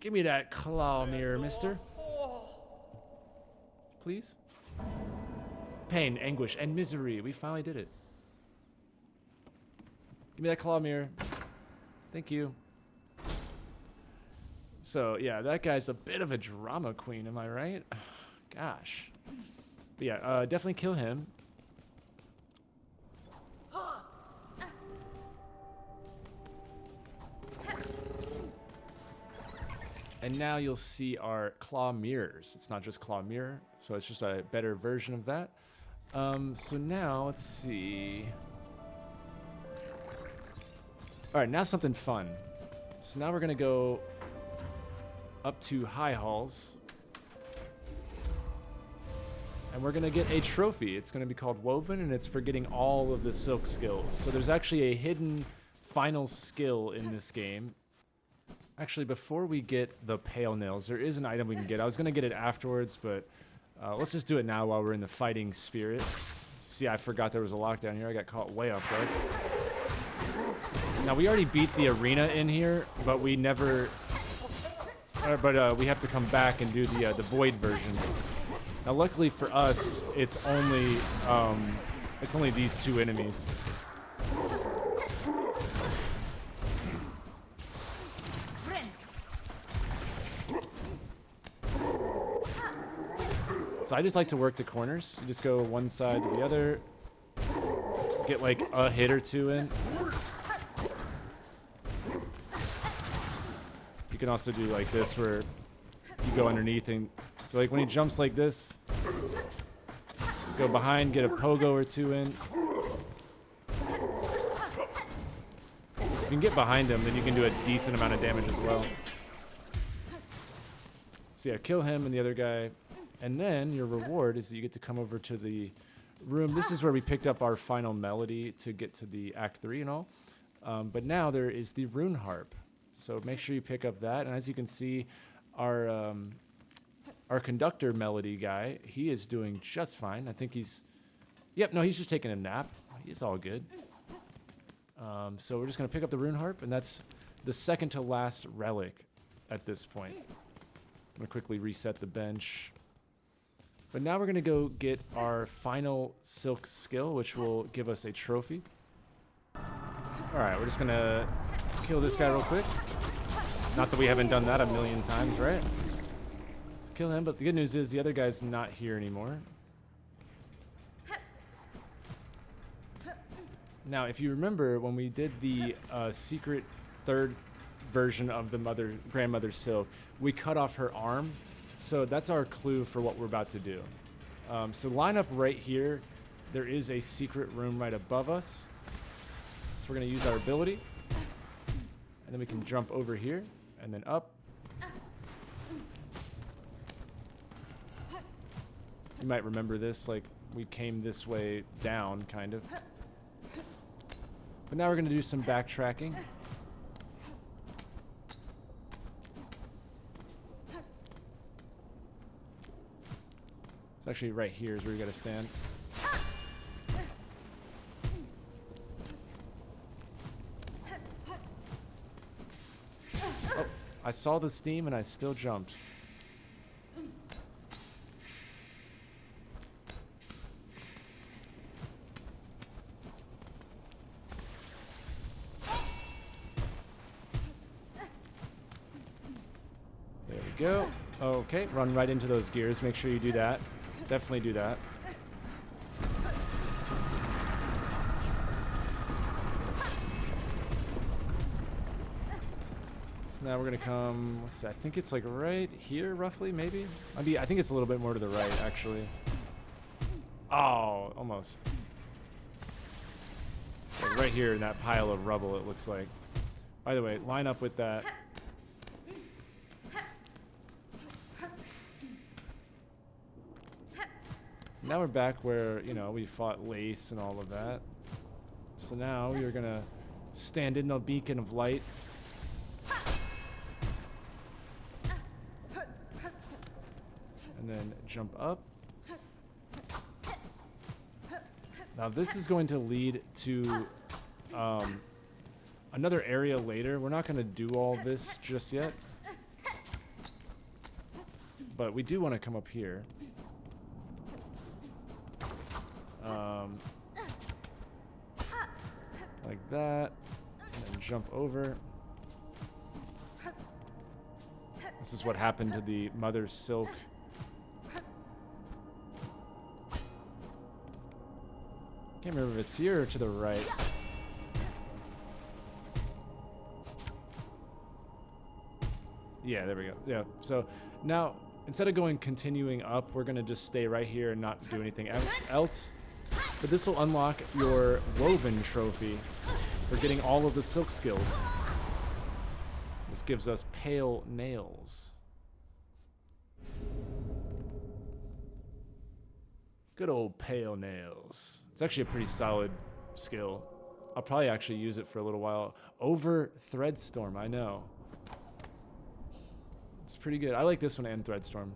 Give me that claw mirror, mister. Please? Pain, anguish, and misery. We finally did it. Give me that claw mirror. Thank you. So, yeah, that guy's a bit of a drama queen, am I right? Gosh. But yeah, definitely kill him. And now you'll see our claw mirrors. It's not just claw mirror, so it's just a better version of that. So now, let's see. All right, now something fun. So now we're gonna go up to High Halls. And we're gonna get a trophy. It's gonna be called Woven, and it's for getting all of the silk skills. So there's actually a hidden final skill in this game. Actually, before we get the pale nails, there is an item we can get. I was gonna get it afterwards, but let's just do it now while we're in the fighting spirit. See, I forgot there was a lockdown here. I got caught way off guard. Now, we already beat the arena in here, but we never... we have to come back and do the void version. Now, luckily for us, it's only these two enemies. So I just like to work the corners. You just go one side to the other, get like a hit or two in. You can also do like this where you go underneath, and so like when he jumps like this, go behind, get a pogo or two in. If you can get behind him, then you can do a decent amount of damage as well. So yeah, kill him and the other guy. And then your reward is that you get to come over to the room. This is where we picked up our final melody to get to the Act 3 and all. But now there is the rune harp. So make sure you pick up that. And as you can see, our conductor melody guy, he is doing just fine. I think he's... Yep, no, he's just taking a nap. He's all good. So we're just going to pick up the rune harp, and that's the second to last relic at this point. I'm going to quickly reset the bench. But now we're going to go get our final silk skill, which will give us a trophy. Alright, we're just going to kill this guy real quick. Not that we haven't done that a million times, right? Kill him, but the good news is the other guy's not here anymore. Now, if you remember when we did the secret third version of the grandmother silk, we cut off her arm. So that's our clue for what we're about to do. So line up right here. There is a secret room right above us. So we're going to use our ability. And then we can jump over here and then up. You might remember this, like we came this way down, kind of. But now we're going to do some backtracking. It's actually right here is where you gotta stand. Oh, I saw the steam and I still jumped. There we go. Okay, run right into those gears. Make sure you do that. Definitely do that. So now we're gonna come, let's see, I think it's like right here roughly, maybe? I think it's a little bit more to the right, actually. Oh, almost. Like right here in that pile of rubble, it looks like. By the way, line up with that. Now we're back where, you know, we fought Lace and all of that. So now we are gonna stand in the beacon of light. And then jump up. Now this is going to lead to another area later. We're not gonna do all this just yet. But we do want to come up here. Like that, and then jump over. This is what happened to the Mother Silk. Can't remember if it's here or to the right. Yeah, there we go. Yeah, so now instead of continuing up, we're gonna just stay right here and not do anything else. But this will unlock your Woven trophy for getting all of the silk skills. This gives us Pale Nails. Good old Pale Nails. It's actually a pretty solid skill. I'll probably actually use it for a little while. Over Threadstorm, I know. It's pretty good. I like this one and Threadstorm.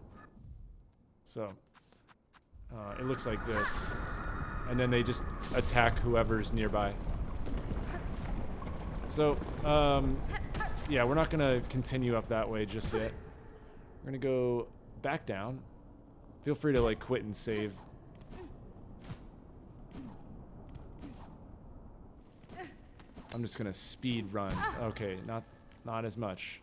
So, it looks like this. And then they just attack whoever's nearby. So, yeah, we're not gonna continue up that way just yet. We're gonna go back down. Feel free to like quit and save. I'm just gonna speed run. Okay, not as much.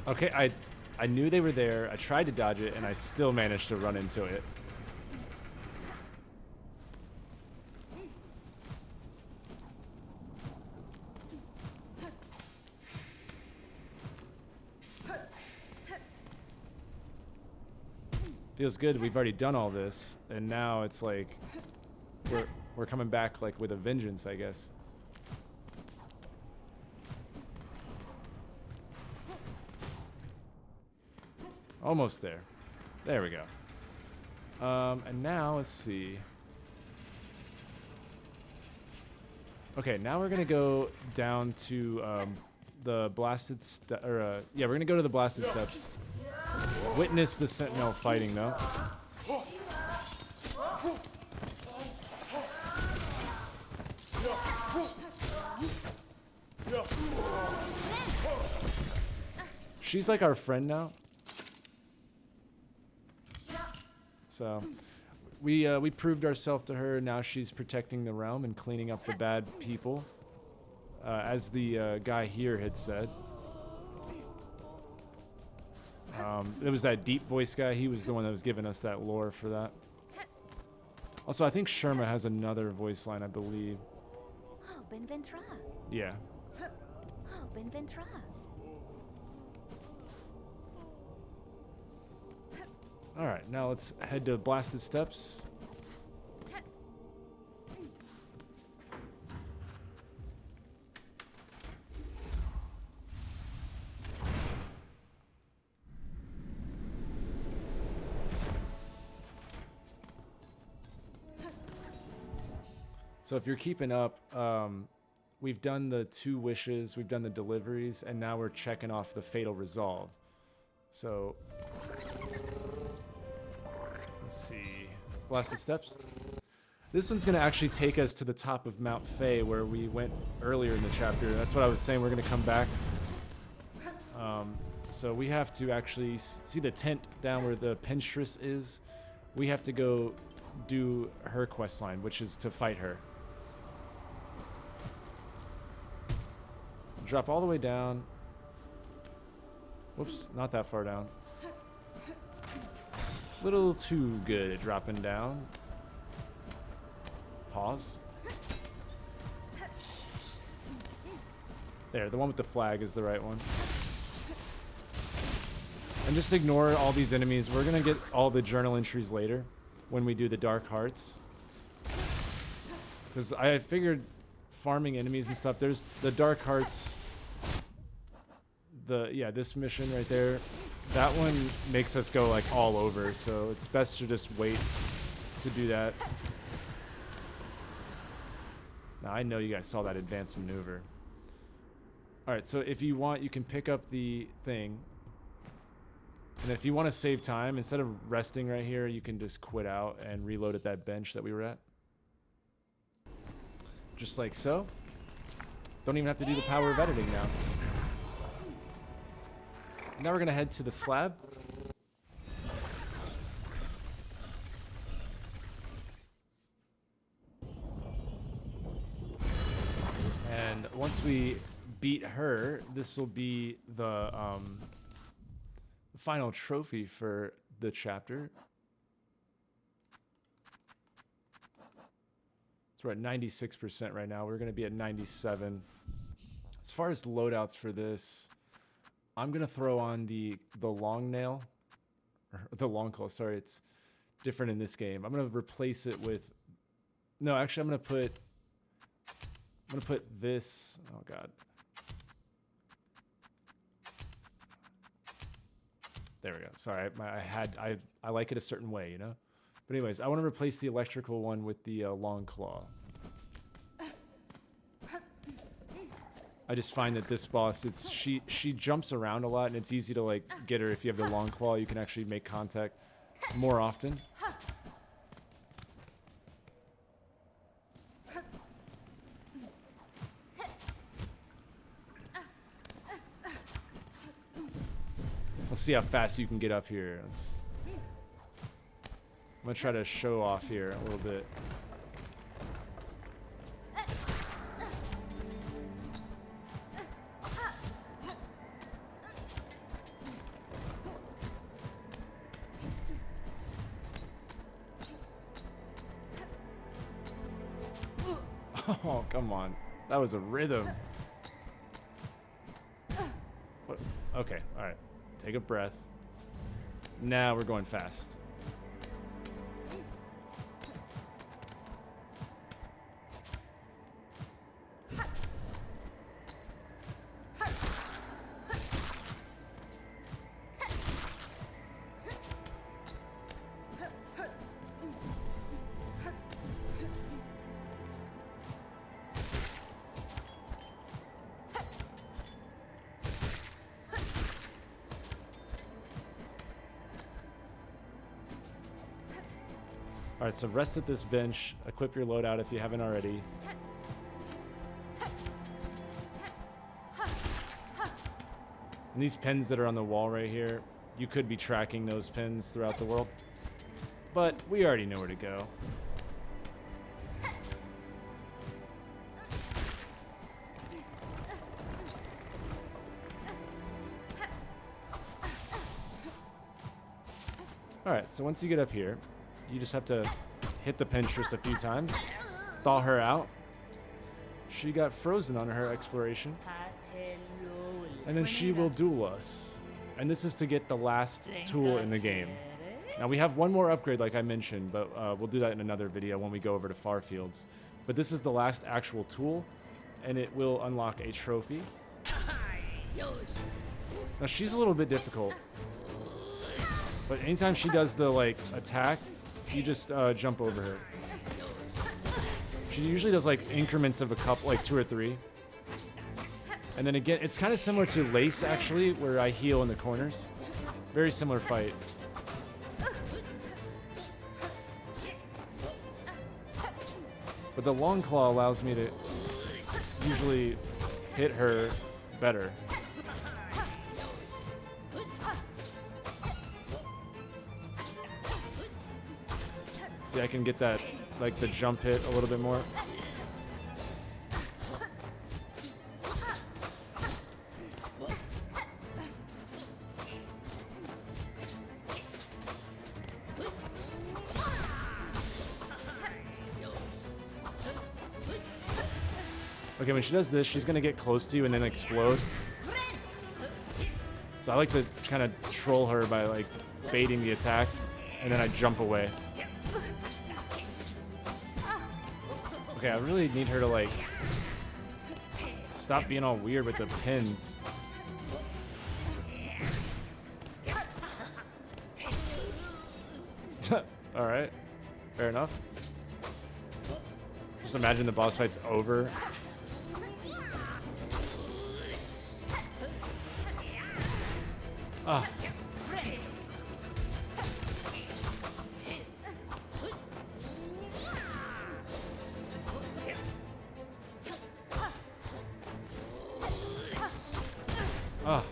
Okay, I knew they were there. I tried to dodge it, and I still managed to run into it. Feels good. We've already done all this, and now it's like we're coming back like with a vengeance, I guess. Almost there. There we go. And now let's see. Okay, now we're gonna go down to the blasted yeah, we're gonna go to the blasted steps. Witness the Sentinel fighting though. She's like our friend now. So, we proved ourselves to her. Now she's protecting the realm and cleaning up the bad people, as the guy here had said. It was that deep voice guy. He was the one that was giving us that lore for that. Also, I think Sherma has another voice line, I believe. Oh, Benventra. Yeah. Oh, Benventra. All right, now let's head to Blasted Steps. So if you're keeping up, we've done the 2 wishes, we've done the deliveries, and now we're checking off the fatal resolve. So let's see. Blasted Steps. This one's going to actually take us to the top of Mount Fae where we went earlier in the chapter. That's what I was saying. We're going to come back. So we have to actually see the tent down where the Pinstress is. We have to go do her quest line, which is to fight her. Drop all the way down. Whoops, not that far down. Little too good at dropping down. Pause. There, the one with the flag is the right one. And just ignore all these enemies. We're gonna get all the journal entries later when we do the Dark Hearts. Because I figured farming enemies and stuff, there's the Dark Hearts. This mission right there, that one makes us go like all over, so it's best to just wait to do that. Now I know you guys saw that advanced maneuver. Alright, so if you want, you can pick up the thing. And if you want to save time, instead of resting right here, you can just quit out and reload at that bench that we were at. Just like so. Don't even have to do the power of editing now. Now we're going to head to the slab. And once we beat her, this will be the final trophy for the chapter. So we're at 96% right now. We're going to be at 97. As far as loadouts for this, I'm going to throw on the long nail. Or the long claw, sorry. It's different in this game. I'm going to replace it with... No, actually, I'm going to put this... Oh, God. There we go. Sorry, I like it a certain way, you know? But anyways, I want to replace the electrical one with the long claw. I just find that this boss, she jumps around a lot, and it's easy to like get her if you have the long claw. You can actually make contact more often. Let's see how fast you can get up here. I'm gonna try to show off here a little bit. Oh, come on. That was a rhythm. What? Okay, alright. Take a breath. Now we're going fast. Alright, so rest at this bench. Equip your loadout if you haven't already. And these pins that are on the wall right here, you could be tracking those pins throughout the world. But we already know where to go. Alright, so once you get up here, you just have to hit the Pinstress a few times, thaw her out. She got frozen on her exploration. And then she will duel us. And this is to get the last tool in the game. Now we have one more upgrade like I mentioned, but we'll do that in another video when we go over to Farfields. But this is the last actual tool, and it will unlock a trophy. Now she's a little bit difficult. But anytime she does the like attack, you just jump over her. She usually does like increments of a couple, like 2 or 3. And then again, it's kind of similar to Lace actually, where I heal in the corners. Very similar fight. But the long claw allows me to usually hit her better. See, I can get that, like the jump hit a little bit more. Okay, when she does this, she's gonna get close to you and then explode. So I like to kind of troll her by like baiting the attack, and then I jump away. Okay, I really need her to like stop being all weird with the pins. All right, fair enough. Just imagine the boss fight's over. Ah. Ah.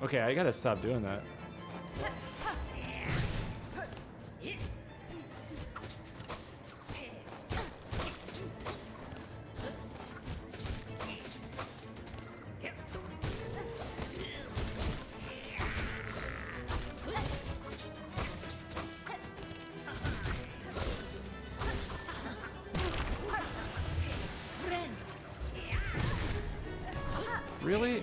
Okay, I gotta stop doing that. Really?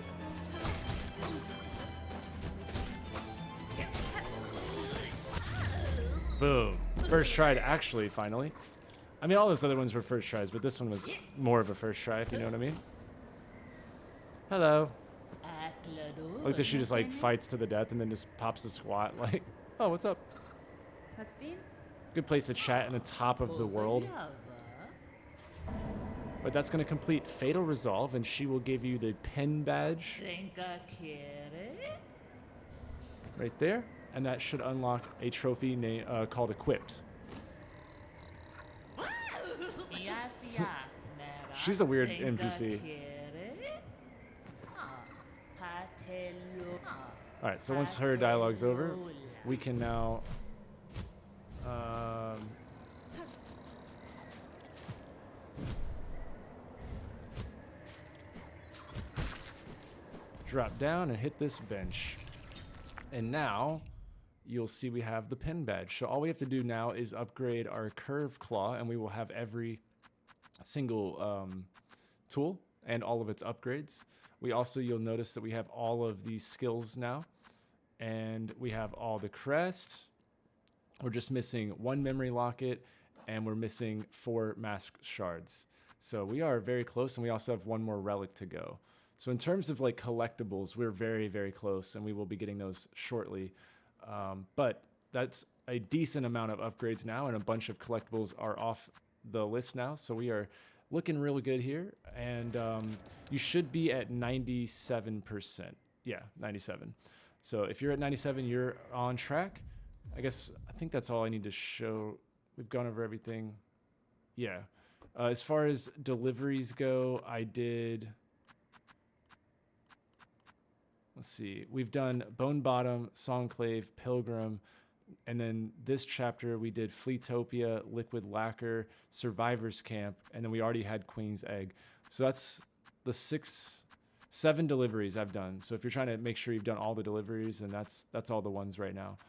Boom. First try, actually, finally. I mean, all those other ones were first tries, but this one was more of a first try, if you know what I mean. Hello. Like that she just like fights to the death and then just pops a squat like, oh, what's up? Good place to chat in the top of the world. But that's going to complete Fatal Resolve, and she will give you the pen badge right there. And that should unlock a trophy called Equipped. She's a weird NPC. Alright, so once her dialogue's over, we can now... drop down and hit this bench. And now... you'll see we have the pin badge. So all we have to do now is upgrade our curved claw, and we will have every single tool and all of its upgrades. We also, you'll notice that we have all of these skills now, and we have all the crest. We're just missing 1 memory locket, and we're missing 4 mask shards. So we are very close, and we also have 1 more relic to go. So in terms of like collectibles, we're very, very close, and we will be getting those shortly. But that's a decent amount of upgrades now, and a bunch of collectibles are off the list now. So we are looking really good here, and you should be at 97%. Yeah, 97. So if you're at 97, you're on track. I think that's all I need to show. We've gone over everything. Yeah. As far as deliveries go, I did... let's see. We've done Bone Bottom, Songclave, Pilgrim, and then this chapter we did Fleatopia, Liquid Lacquer, Survivor's Camp, and then we already had Queen's Egg. So that's the 7 deliveries I've done. So if you're trying to make sure you've done all the deliveries, and that's all the ones right now.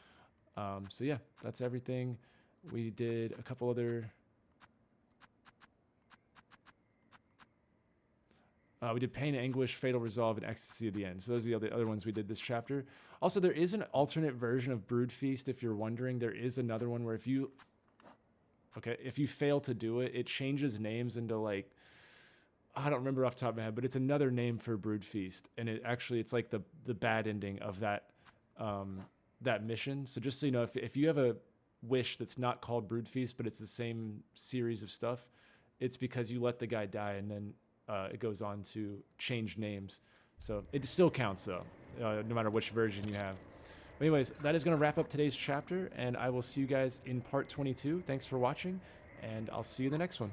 So yeah, that's everything. We did a couple other We did Pain, Anguish, Fatal Resolve, and Ecstasy at the end. So those are the other ones we did this chapter. Also, there is an alternate version of Brood Feast, if you're wondering. There is another one where if you fail to do it, it changes names into like, I don't remember off the top of my head, but it's another name for Brood Feast. And it's like the bad ending of that mission. So just so you know, if you have a wish that's not called Brood Feast, but it's the same series of stuff, it's because you let the guy die and then it goes on to change names. So it still counts though, no matter which version you have. But anyways, that is going to wrap up today's chapter, and I will see you guys in part 22. Thanks for watching, and I'll see you in the next one.